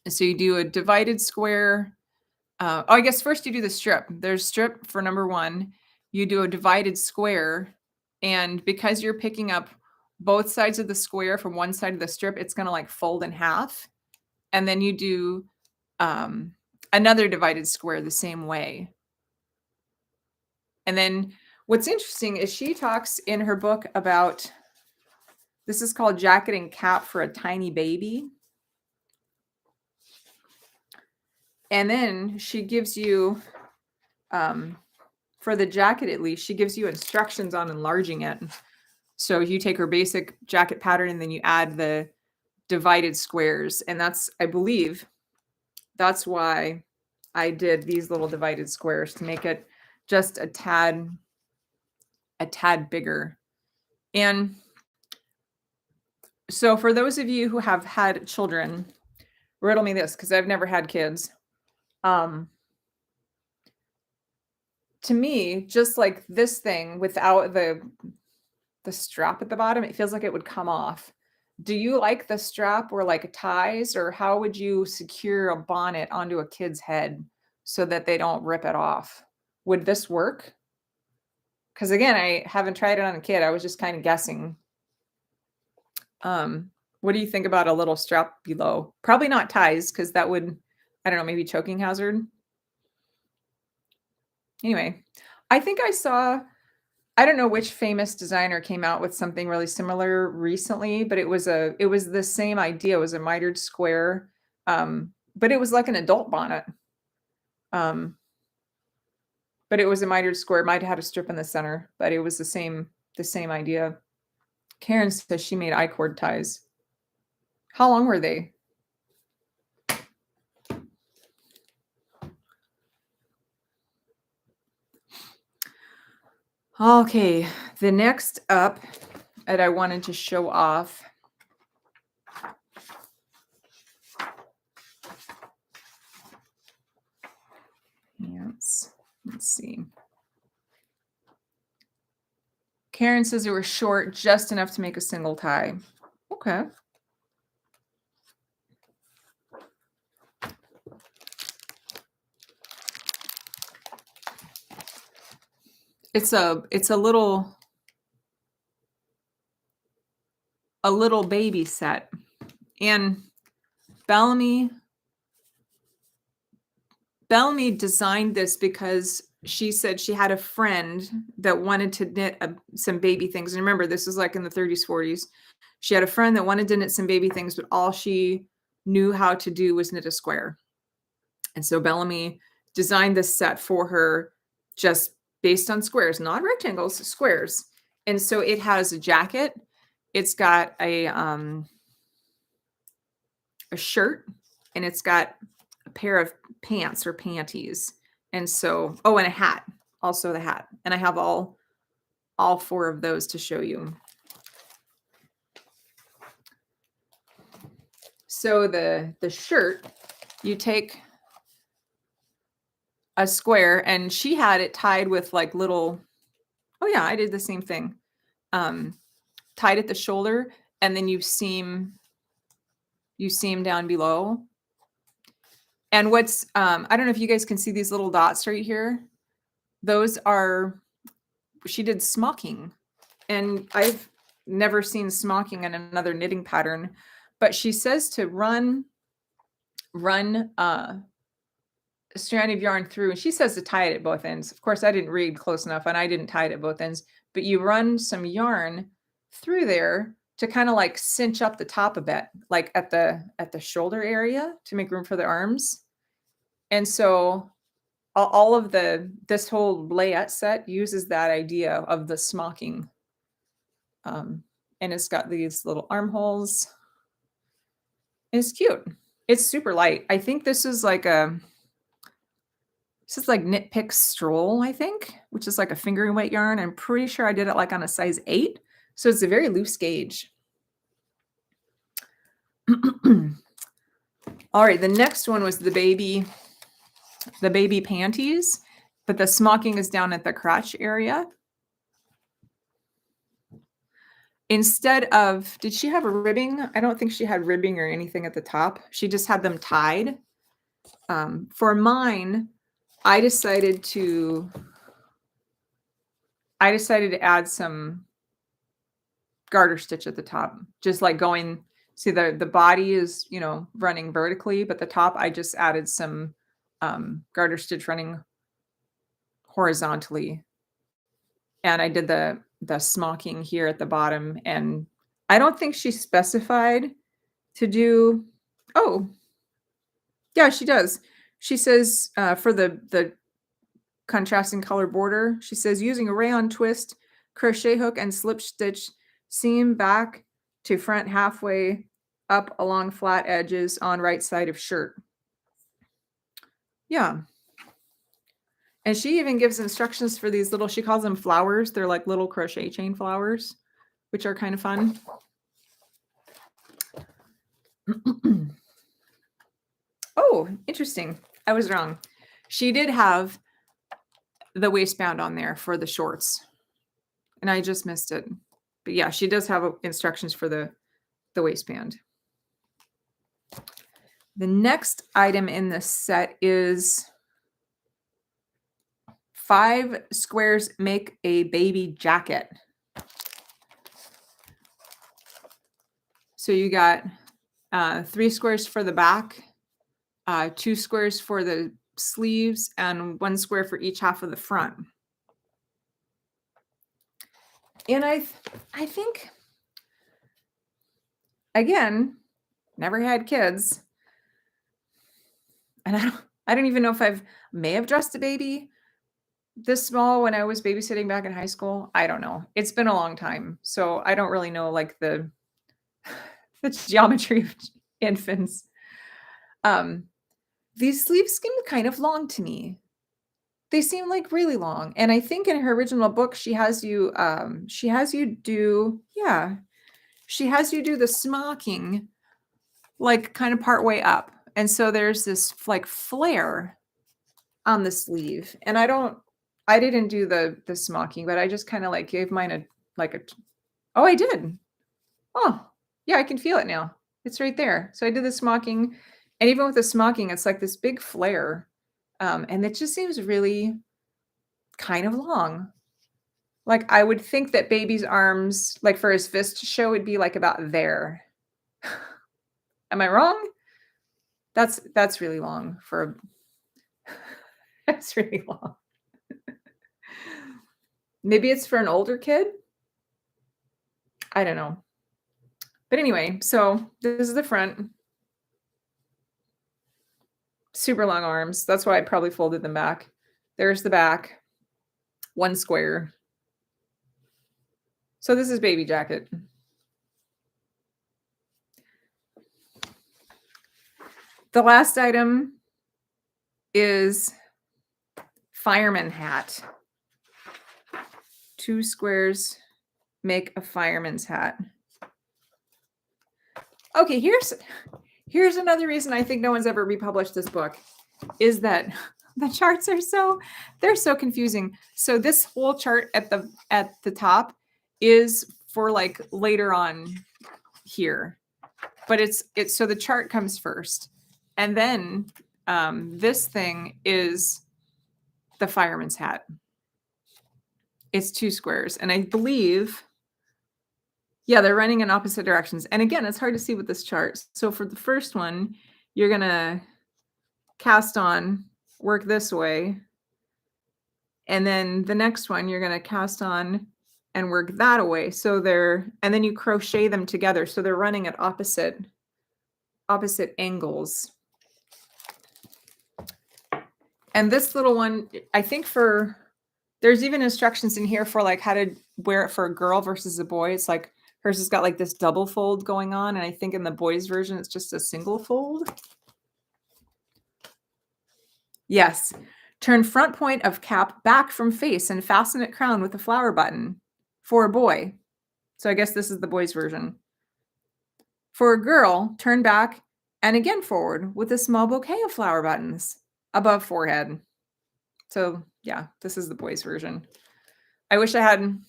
So you do a divided square. I guess first you do the strip. There's strip for number 1. You do a divided square, and because you're picking up both sides of the square from one side of the strip, it's going to like fold in half. And then you do another divided square the same way. And then what's interesting is she talks in her book about, this is called Jacket and Cap for a Tiny Baby. And then she gives you, for the jacket at least, she gives you instructions on enlarging it. So you take her basic jacket pattern and then you add the divided squares. And that's, I believe, that's why I did these little divided squares, to make it just a tad bigger. And so for those of you who have had children, riddle me this, because I've never had kids. To me, just like this thing without the strap at the bottom, it feels like it would come off. Do you like the strap or like ties, or how would you secure a bonnet onto a kid's head so that they don't rip it off? Would this work? Because again, I haven't tried it on a kid. I was just kind of guessing. What do you think about a little strap below? Probably not ties, because that would, I don't know, maybe choking hazard. Anyway, I think I saw, I don't know which famous designer came out with something really similar recently, but it was the same idea. It was a mitered square, but it was like an adult bonnet. But it was a mitered square. It might have had a strip in the center, but it was the same idea. Karen says she made I-cord ties. How long were they? Okay, the next up that I wanted to show off. Yes, let's see. Karen says they were short, just enough to make a single tie. Okay. It's a little baby set. And Bellamy designed this because she said she had a friend that wanted to knit some baby things. And remember, this is like in the 30s, 40s. She had a friend that wanted to knit some baby things, but all she knew how to do was knit a square. And so Bellamy designed this set for her just based on squares, not rectangles, squares. And so it has a jacket. It's got a shirt, and it's got a pair of pants or panties. And so, oh, and a hat, also the hat. And I have all 4 of those to show you. So the shirt, you take a square, and she had it tied with like little, oh yeah, I did the same thing. Tied at the shoulder, and then you seam down below. And what's, I don't know if you guys can see these little dots right here. Those are, she did smocking. And I've never seen smocking in another knitting pattern, but she says to run a strand of yarn through, and she says to tie it at both ends. Of course, I didn't read close enough, and I didn't tie it at both ends, but you run some yarn through there to kind of like cinch up the top a bit, like at the shoulder area, to make room for the arms. And so all of this whole layette set uses that idea of the smocking. And it's got these little armholes. It's cute. It's super light. I think this is like Knit Pick Stroll, I think, which is like a fingering weight yarn. I'm pretty sure I did it like on a size 8. So it's a very loose gauge. All right, the next one was the baby panties. but the smocking is down at the crotch area. Instead of, did she have a ribbing? I don't think she had ribbing or anything at the top. She just had them tied. For mine, I decided to add some garter stitch at the top, just like going, see the body is, you know, running vertically, but the top, I just added some garter stitch running horizontally. And I did the smocking here at the bottom, and I don't think she specified to do, oh, yeah, she does. She says for the contrasting color border, she says using a rayon twist, crochet hook, and slip stitch seam back to front halfway up along flat edges on right side of shirt. Yeah. And she even gives instructions for these little, she calls them flowers. They're like little crochet chain flowers, which are kind of fun. Oh, interesting. I was wrong. She did have the waistband on there for the shorts, and I just missed it. But yeah, she does have instructions for the waistband. The next item in this set is 5 squares make a baby jacket. So you got 3 squares for the back, 2 squares for the sleeves, and 1 square for each half of the front. And I think, again, never had kids, and I don't even know if may have dressed a baby this small when I was babysitting back in high school. I don't know. It's been a long time, so I don't really know like the geometry of infants. These sleeves seem kind of long to me. They seem like really long. And I think in her original book, she has you do, yeah, she has you do the smocking like kind of part way up. And so there's this like flare on the sleeve. And I didn't do the smocking, but I just kind of like gave mine oh, I did. Oh, yeah, I can feel it now. It's right there. So I did the smocking, and even with the smocking, it's like this big flare. And it just seems really kind of long. Like I would think that baby's arms, like for his fist show, would be like about there. Am I wrong? That's really long for that's really long. Maybe it's for an older kid. I don't know. But anyway, so this is the front. Super long arms. That's why I probably folded them back. There's the back. 1 square. So this is baby jacket. The last item is fireman hat. 2 squares make a fireman's hat. Okay, here's another reason I think no one's ever republished this book, is that the charts are they're so confusing. So this whole chart at the top is for like later on here, but it's so the chart comes first, and then this thing is the fireman's hat. It's 2 squares, and I believe, yeah, they're running in opposite directions. And again, it's hard to see with this chart. So for the first one, you're gonna cast on, work this way, and then the next one you're gonna cast on and work that away. So and then you crochet them together, so they're running at opposite angles. And this little one, I think there's even instructions in here for like how to wear it for a girl versus a boy. It's like hers has got like this double fold going on, and I think in the boys version it's just a single fold. Yes. Turn front point of cap back from face and fasten at crown with a flower button for a boy. So I guess this is the boys version. For a girl, turn back and again forward with a small bouquet of flower buttons above forehead. So Yeah, this is the boys version. I wish I had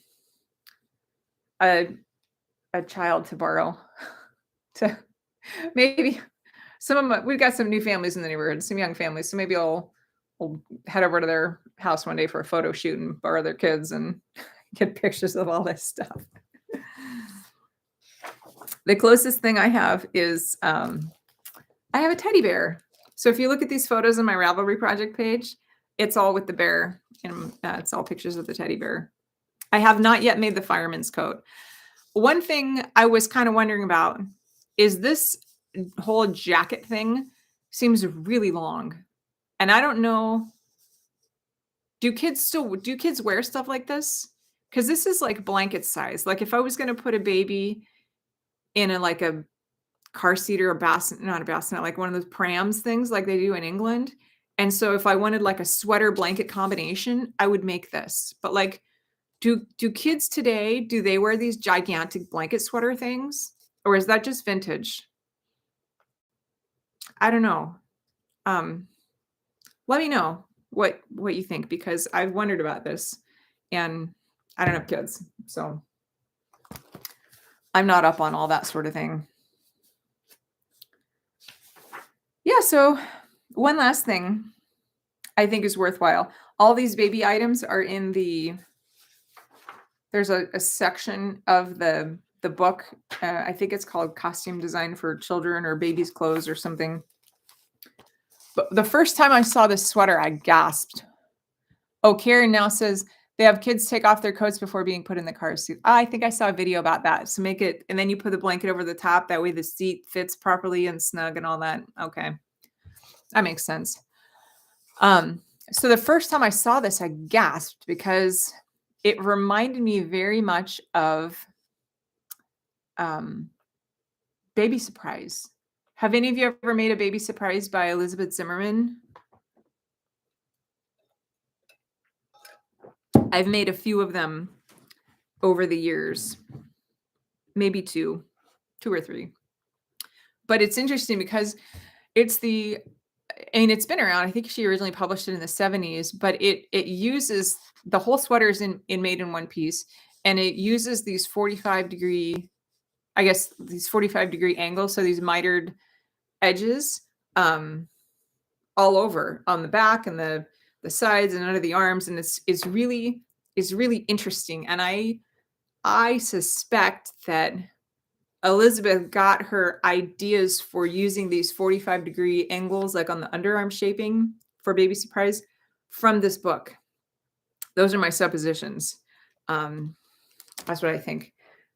a child to borrow to maybe some of my we've got some new families in the neighborhood, some young families, so maybe I'll head over to their house one day for a photo shoot and borrow their kids and get pictures of all this stuff. The closest thing I have is, I have a teddy bear. So if you look at these photos on my Ravelry project page, it's all with the bear, and, it's all pictures of the teddy bear. I have not yet made the fireman's coat. One thing I was kind of wondering about is this whole jacket thing seems really long, and I don't know, do kids wear stuff like this? Because this is like blanket size. Like if I was gonna put a baby in like a car seat or a bassinet, not a bassinet, like one of those prams things like they do in England. And so if I wanted like a sweater blanket combination, I would make this. But like, do kids today, do they wear these gigantic blanket sweater things? Or is that just vintage? I don't know. Um, Let me know what you think, because I've wondered about this and I don't have kids. So I'm not up on all that sort of thing. Yeah, so one last thing I think is worthwhile. All these baby items are in there's a section of the book. I think it's called Costume Design for Children or Baby's Clothes or something. But the first time I saw this sweater, I gasped. Oh, Karen now says they have kids take off their coats before being put in the car seat. I think I saw a video about that. So make it, and then you put the blanket over the top. That way the seat fits properly and snug and all that. Okay. That makes sense. So the first time I saw this, I gasped because it reminded me very much of Baby Surprise. Have any of you ever made a Baby Surprise by Elizabeth Zimmerman? I've made a few of them over the years, maybe two or three. But it's interesting because it's it's been around. I think she originally published it in the 70s, but it uses the whole sweater is in made in one piece, and it uses these 45-degree, I guess these 45-degree angles, so these mitered edges all over on the back and the sides and under the arms, and it's really interesting. And I suspect that Elizabeth got her ideas for using these 45-degree angles, like on the underarm shaping for Baby Surprise, from this book. Those are my suppositions. That's what I think.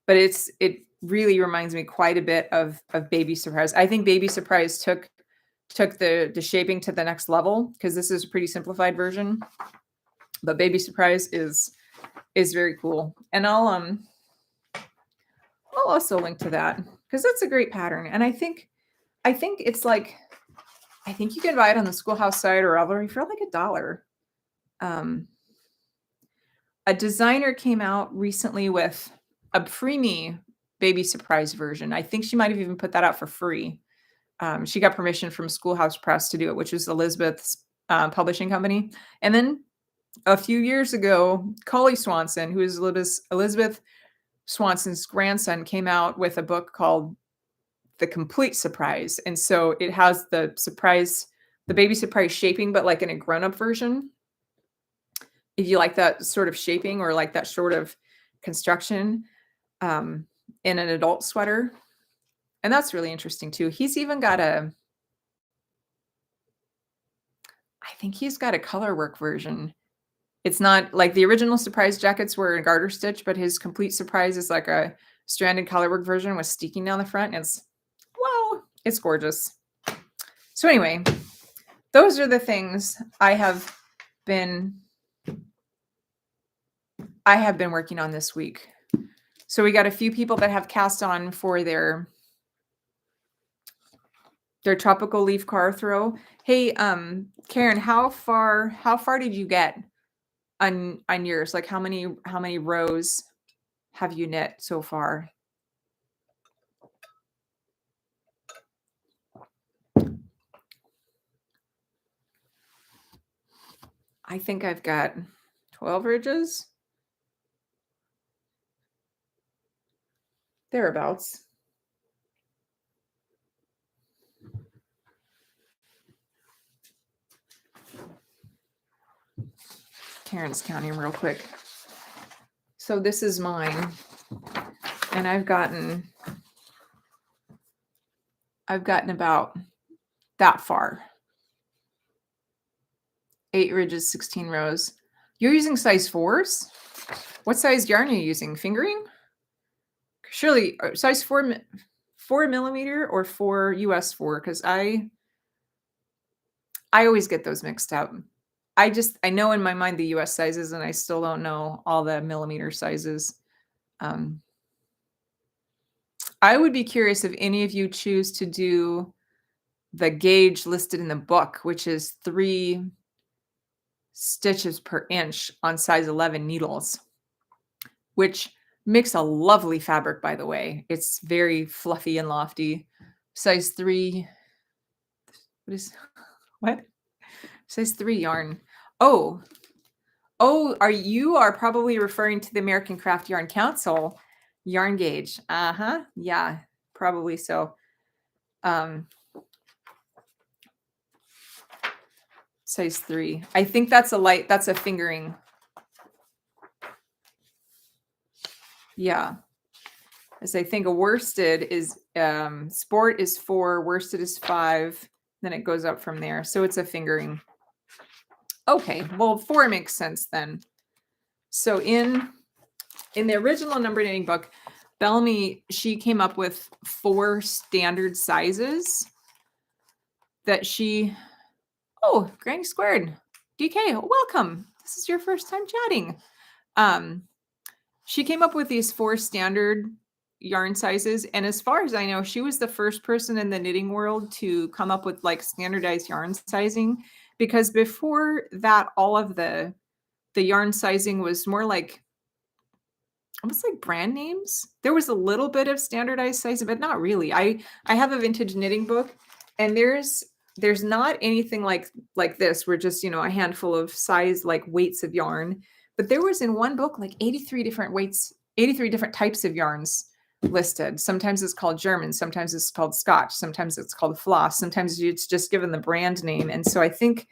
But it really reminds me quite a bit of Baby Surprise. I think Baby Surprise took the shaping to the next level, because this is a pretty simplified version. But Baby Surprise is very cool. And I'll also link to that because that's a great pattern. And I think it's like, I think you can buy it on the Schoolhouse site or Ravelry for like $1. A designer came out recently with a preemie Baby Surprise version. I think she might have even put that out for free. She got permission from Schoolhouse Press to do it, which is Elizabeth's publishing company. And then a few years ago, Collie Swanson, who is Elizabeth Swanson's grandson, came out with a book called The Complete Surprise. And so it has the Baby Surprise shaping, but like in a grown-up version. If you like that sort of shaping or like that sort of construction in an adult sweater. And that's really interesting too. He's even got I think he's got a color work version. It's not like the original surprise jackets were in garter stitch, but his complete surprise is like a stranded colorwork version with steeking down the front. And it's gorgeous. So anyway, those are the things I have been working on this week. So we got a few people that have cast on for their tropical leaf car throw. Hey, Karen, how far did you get on yours? Like how many rows have you knit so far? I think I've got 12 ridges, thereabouts. Karen's counting real quick. So this is mine, and I've gotten about that far. 8 ridges, 16 rows. You're using size 4s? What size yarn are you using? Fingering? Surely size 4 millimeter or 4 US 4, because I always get those mixed up. I know in my mind the US sizes, and I still don't know all the millimeter sizes. I would be curious if any of you choose to do the gauge listed in the book, which is 3 stitches per inch on size 11 needles, which makes a lovely fabric, by the way. It's very fluffy and lofty. Size 3, what? Size 3 yarn. Oh, you are probably referring to the American Craft Yarn Council yarn gauge. Yeah, probably so. Size 3. I think that's a fingering. Yeah. As I think a worsted is sport is 4, worsted is 5, then it goes up from there. So it's a fingering. Okay, well 4 makes sense then. So in the original number knitting book, Bellamy, she came up with 4 standard sizes that she Granny Squared. DK, welcome. This is your first time chatting. She came up with these 4 standard yarn sizes, and as far as I know, she was the first person in the knitting world to come up with like standardized yarn sizing, because before that all of the yarn sizing was more like almost like brand names. There was a little bit of standardized sizing, but not really. I have a vintage knitting book, and there's not anything like this where just, a handful of size, like weights of yarn. But there was in one book like 83 different weights, 83 different types of yarns listed. Sometimes it's called German, sometimes it's called Scotch, sometimes it's called floss, sometimes it's just given the brand name. And so I think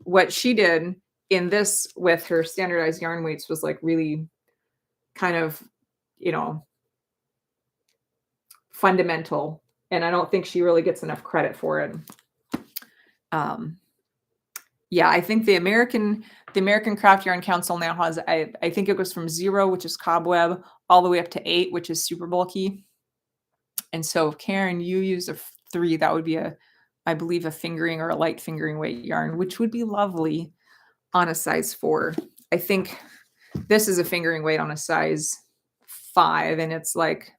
what she did in this with her standardized yarn weights was like really kind of, fundamental. And I don't think she really gets enough credit for it. Yeah, I think the American Craft Yarn Council now has, I think it goes from 0, which is cobweb, all the way up to 8, which is super bulky. And so if Karen, you use a 3, that would be I believe a fingering or a light fingering weight yarn, which would be lovely on a size 4. I think this is a fingering weight on a size 5, and it's like,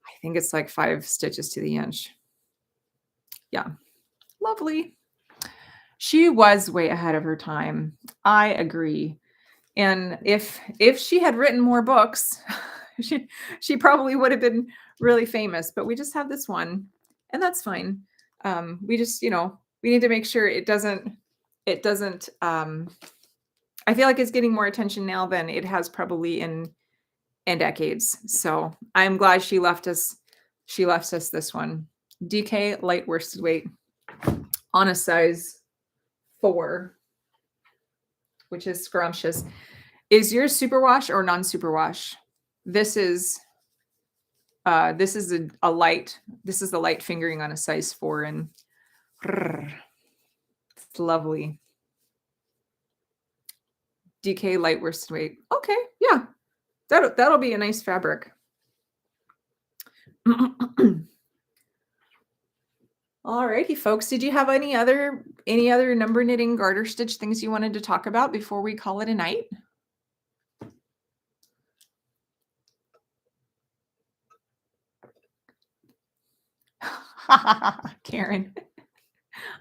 I think it's like 5 stitches to the inch. Yeah, lovely. She was way ahead of her time. I agree. And if she had written more books, she probably would have been really famous, but we just have this one, and that's fine. We just, we need to make sure it doesn't, I feel like it's getting more attention now than it has probably in decades. So I'm glad she left us this one. DK light worsted weight on a size 4, which is scrumptious. Is yours superwash or non-superwash? This is a light. This is the light fingering on a size 4, and it's lovely. DK light worsted weight. Okay, yeah, that'll be a nice fabric. All righty, folks. Did you have any other number knitting garter stitch things you wanted to talk about before we call it a night? Karen.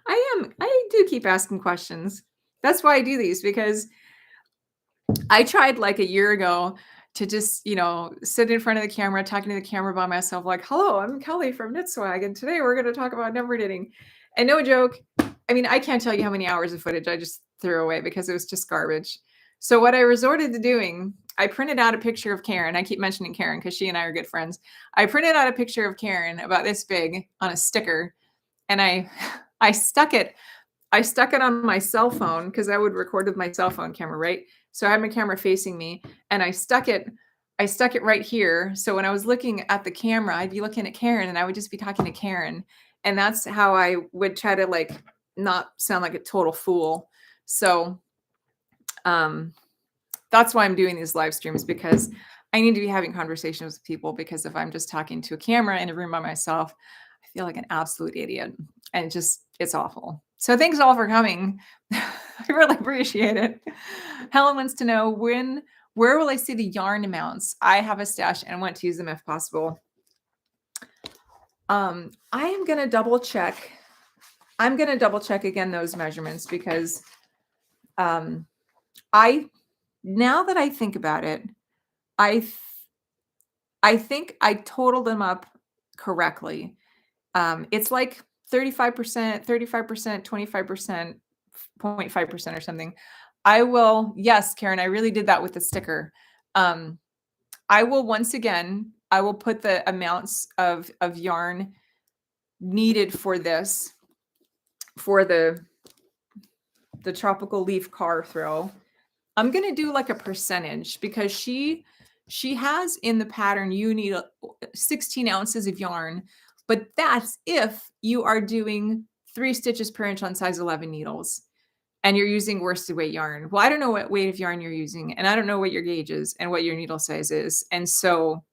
I do keep asking questions. That's why I do these, because I tried like a year ago to just, sit in front of the camera, talking to the camera by myself, like, hello, I'm Kelly from KnitSwag, and today we're going to talk about number knitting. And no joke, I mean, I can't tell you how many hours of footage I just threw away because it was just garbage. So what I resorted to doing, I printed out a picture of Karen. I keep mentioning Karen because she and I are good friends. I printed out a picture of Karen about this big on a sticker, and I stuck it on my cell phone because I would record with my cell phone camera, right? So I had my camera facing me, and I stuck it right here. So when I was looking at the camera, I'd be looking at Karen, and I would just be talking to Karen, and that's how I would try to like not sound like a total fool. So um, that's why I'm doing these live streams, because I need to be having conversations with people, because if I'm just talking to a camera in a room by myself, I feel like an absolute idiot, and it's awful. So thanks all for coming. I really appreciate it. Helen wants to know where will I see the yarn amounts? I have a stash and want to use them if possible. I am going to double check. I'm going to double check again those measurements, because now that I think about it, I think I totaled them up correctly. It's like 35%, 35%, 25%, 0.5% or something. Yes, Karen, I really did that with the sticker. I will put the amounts of yarn needed for this, for the tropical leaf car throw. I'm going to do like a percentage, because she has in the pattern, you need 16 ounces of yarn, but that's if you are doing 3 stitches per inch on size 11 needles and you're using worsted weight yarn. Well, I don't know what weight of yarn you're using, and I don't know what your gauge is and what your needle size is. And so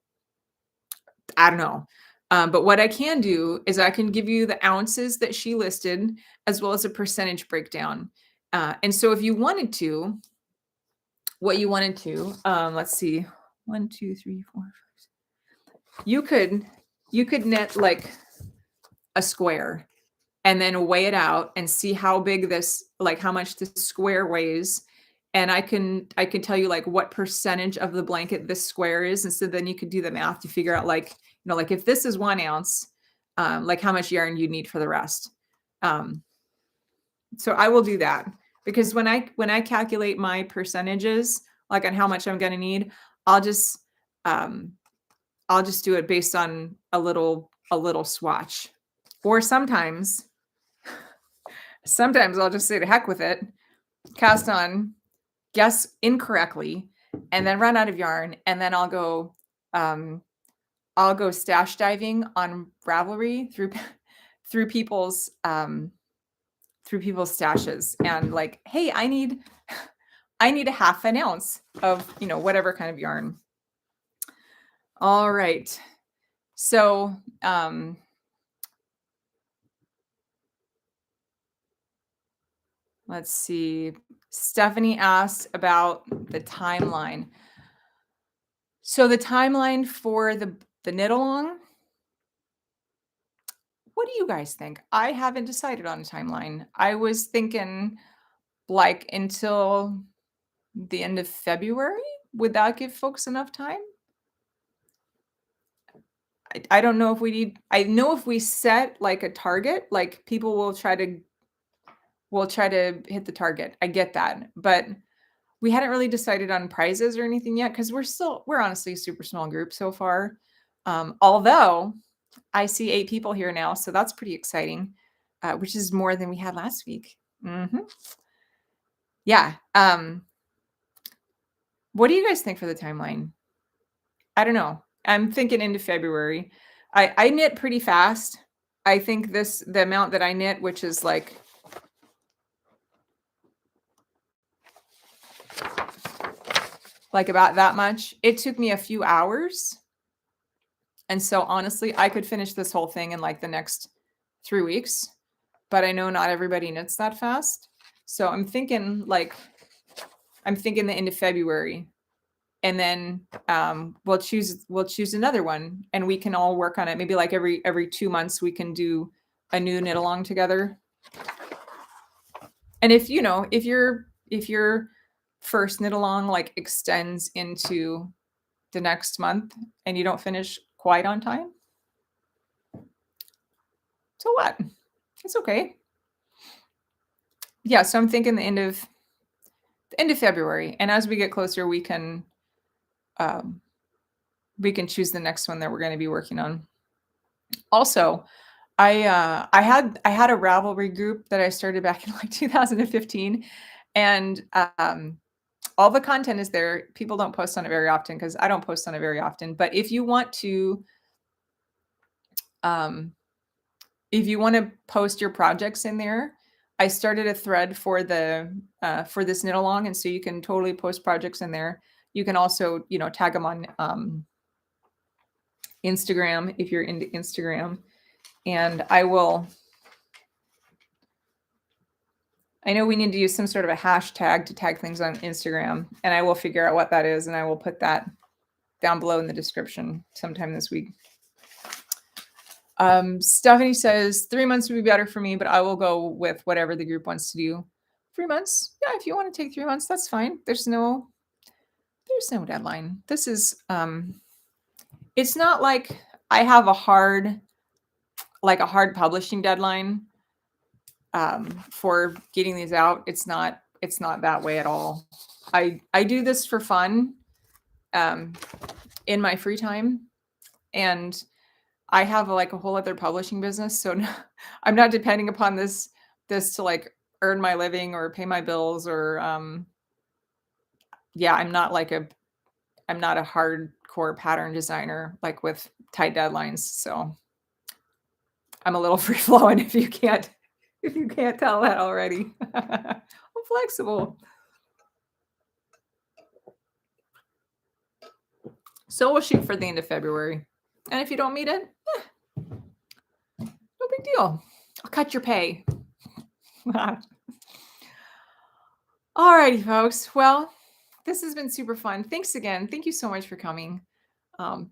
I don't know. But what I can do is I can give you the ounces that she listed, as well as a percentage breakdown. And so if you wanted to, let's see, 1, 2, 3, 4, 5. You could knit like a square and then weigh it out and see how big this, like how much this square weighs. And I can tell you like what percentage of the blanket this square is. And so then you could do the math to figure out, like, like if this is 1 ounce, like how much yarn you need for the rest. So I will do that, because when I calculate my percentages, like on how much I'm going to need, I'll just do it based on a little swatch. Or sometimes I'll just say to heck with it, cast on, guess incorrectly, and then run out of yarn, and then I'll go stash diving on Ravelry through people's stashes, and like, hey, I need a half an ounce of whatever kind of yarn. All right, so let's see. Stephanie asked about the timeline. So the timeline for the knit along, what do you guys think? I haven't decided on a timeline. I was thinking like until the end of February. Would that give folks enough time? I don't know if we need, I know if we set like a target, like people will try to hit the target. I get that. But we hadn't really decided on prizes or anything yet, because we're honestly a super small group so far. Although I see 8 people here now, so that's pretty exciting, which is more than we had last week. Yeah. What do you guys think for the timeline? I don't know. I'm thinking into February. I knit pretty fast. I think the amount that I knit, which is like about that much, it took me a few hours. And so honestly, I could finish this whole thing in like the next 3 weeks, but I know not everybody knits that fast. So I'm thinking the end of February, and then we'll choose another one, and we can all work on it. Maybe like every 2 months we can do a new knit along together. And if your first knit along like extends into the next month and you don't finish quite on time, so what? It's okay. Yeah, so I'm thinking the end of February, and as we get closer, um, we can choose the next one that we're gonna be working on. Also, I had a Ravelry group that I started back in, like, 2015, and, all the content is there. People don't post on it very often because I don't post on it very often, but um if you wanna post your projects in there, I started a thread for this knit along, and so you can totally post projects in there. You can also, tag them on, Instagram if you're into Instagram, and I know we need to use some sort of a hashtag to tag things on Instagram, and I will figure out what that is, and I will put that down below in the description sometime this week. Stephanie says 3 months would be better for me, but I will go with whatever the group wants to do. 3 months? Yeah, if you want to take 3 months, that's fine. There's no deadline. It's not like I have a hard publishing deadline for getting these out. It's not that way at all. I do this for fun in my free time, and I have like a whole other publishing business, so I'm not depending upon this to like earn my living or pay my bills or yeah, I'm not a hardcore pattern designer like with tight deadlines. So I'm a little free flowing if you can't tell that already. I'm flexible. So we'll shoot for the end of February. And if you don't meet it, no big deal. I'll cut your pay. Alrighty, folks. Well, this has been super fun. Thanks again. Thank you so much for coming. I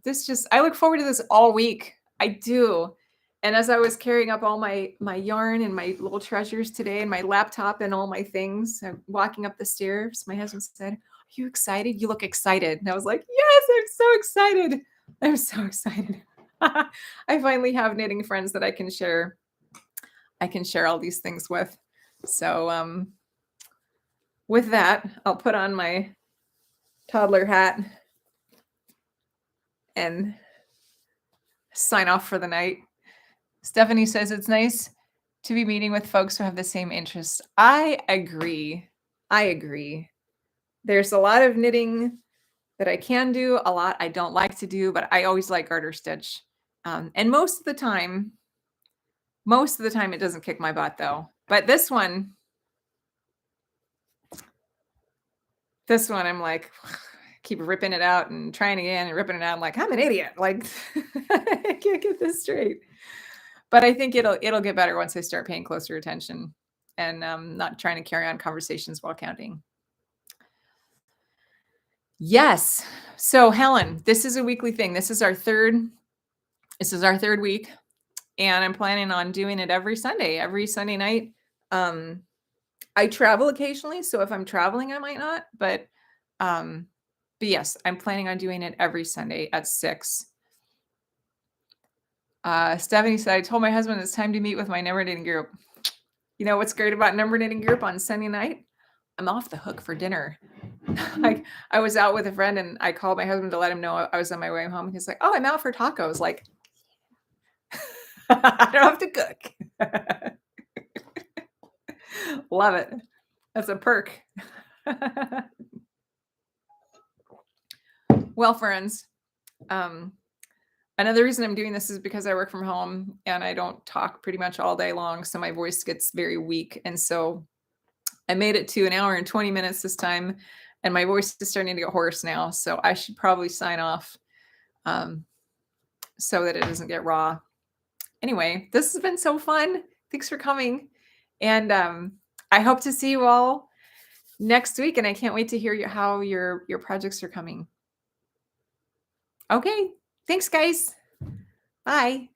look forward to this all week. I do. And as I was carrying up all my yarn and my little treasures today and my laptop and all my things, I'm walking up the stairs. My husband said, "Are you excited? You look excited." And I was like, "Yes, I'm so excited. I'm so excited." I finally have knitting friends that I can share all these things with. So with that, I'll put on my toddler hat and sign off for the night. Stephanie says it's nice to be meeting with folks who have the same interests. I agree. I agree. There's a lot of knitting that I can do, a lot I don't like to do, but I always like garter stitch. And most of the time it doesn't kick my butt though. But this one I'm like, keep ripping it out and trying again and ripping it out. I'm like, I'm an idiot. Like, I can't get this straight. But I think it'll get better once I start paying closer attention and not trying to carry on conversations while counting. Yes. So Helen, this is a weekly thing. This is our third week, and I'm planning on doing it every Sunday night. I travel occasionally, so if I'm traveling, I might not, but yes, I'm planning on doing it every Sunday at 6. Stephanie said, I told my husband it's time to meet with my number knitting group. You know what's great about number knitting group on Sunday night? I'm off the hook for dinner. Like, I was out with a friend and I called my husband to let him know I was on my way home. He's like, "Oh, I'm out for tacos." Like, I don't have to cook. Love it. That's a perk. Well, friends, another reason I'm doing this is because I work from home and I don't talk pretty much all day long, so my voice gets very weak. And so I made it to an hour and 20 minutes this time, and my voice is starting to get hoarse now. So I should probably sign off so that it doesn't get raw. Anyway, this has been so fun. Thanks for coming. And I hope to see you all next week. And I can't wait to hear how your projects are coming. Okay. Thanks, guys. Bye.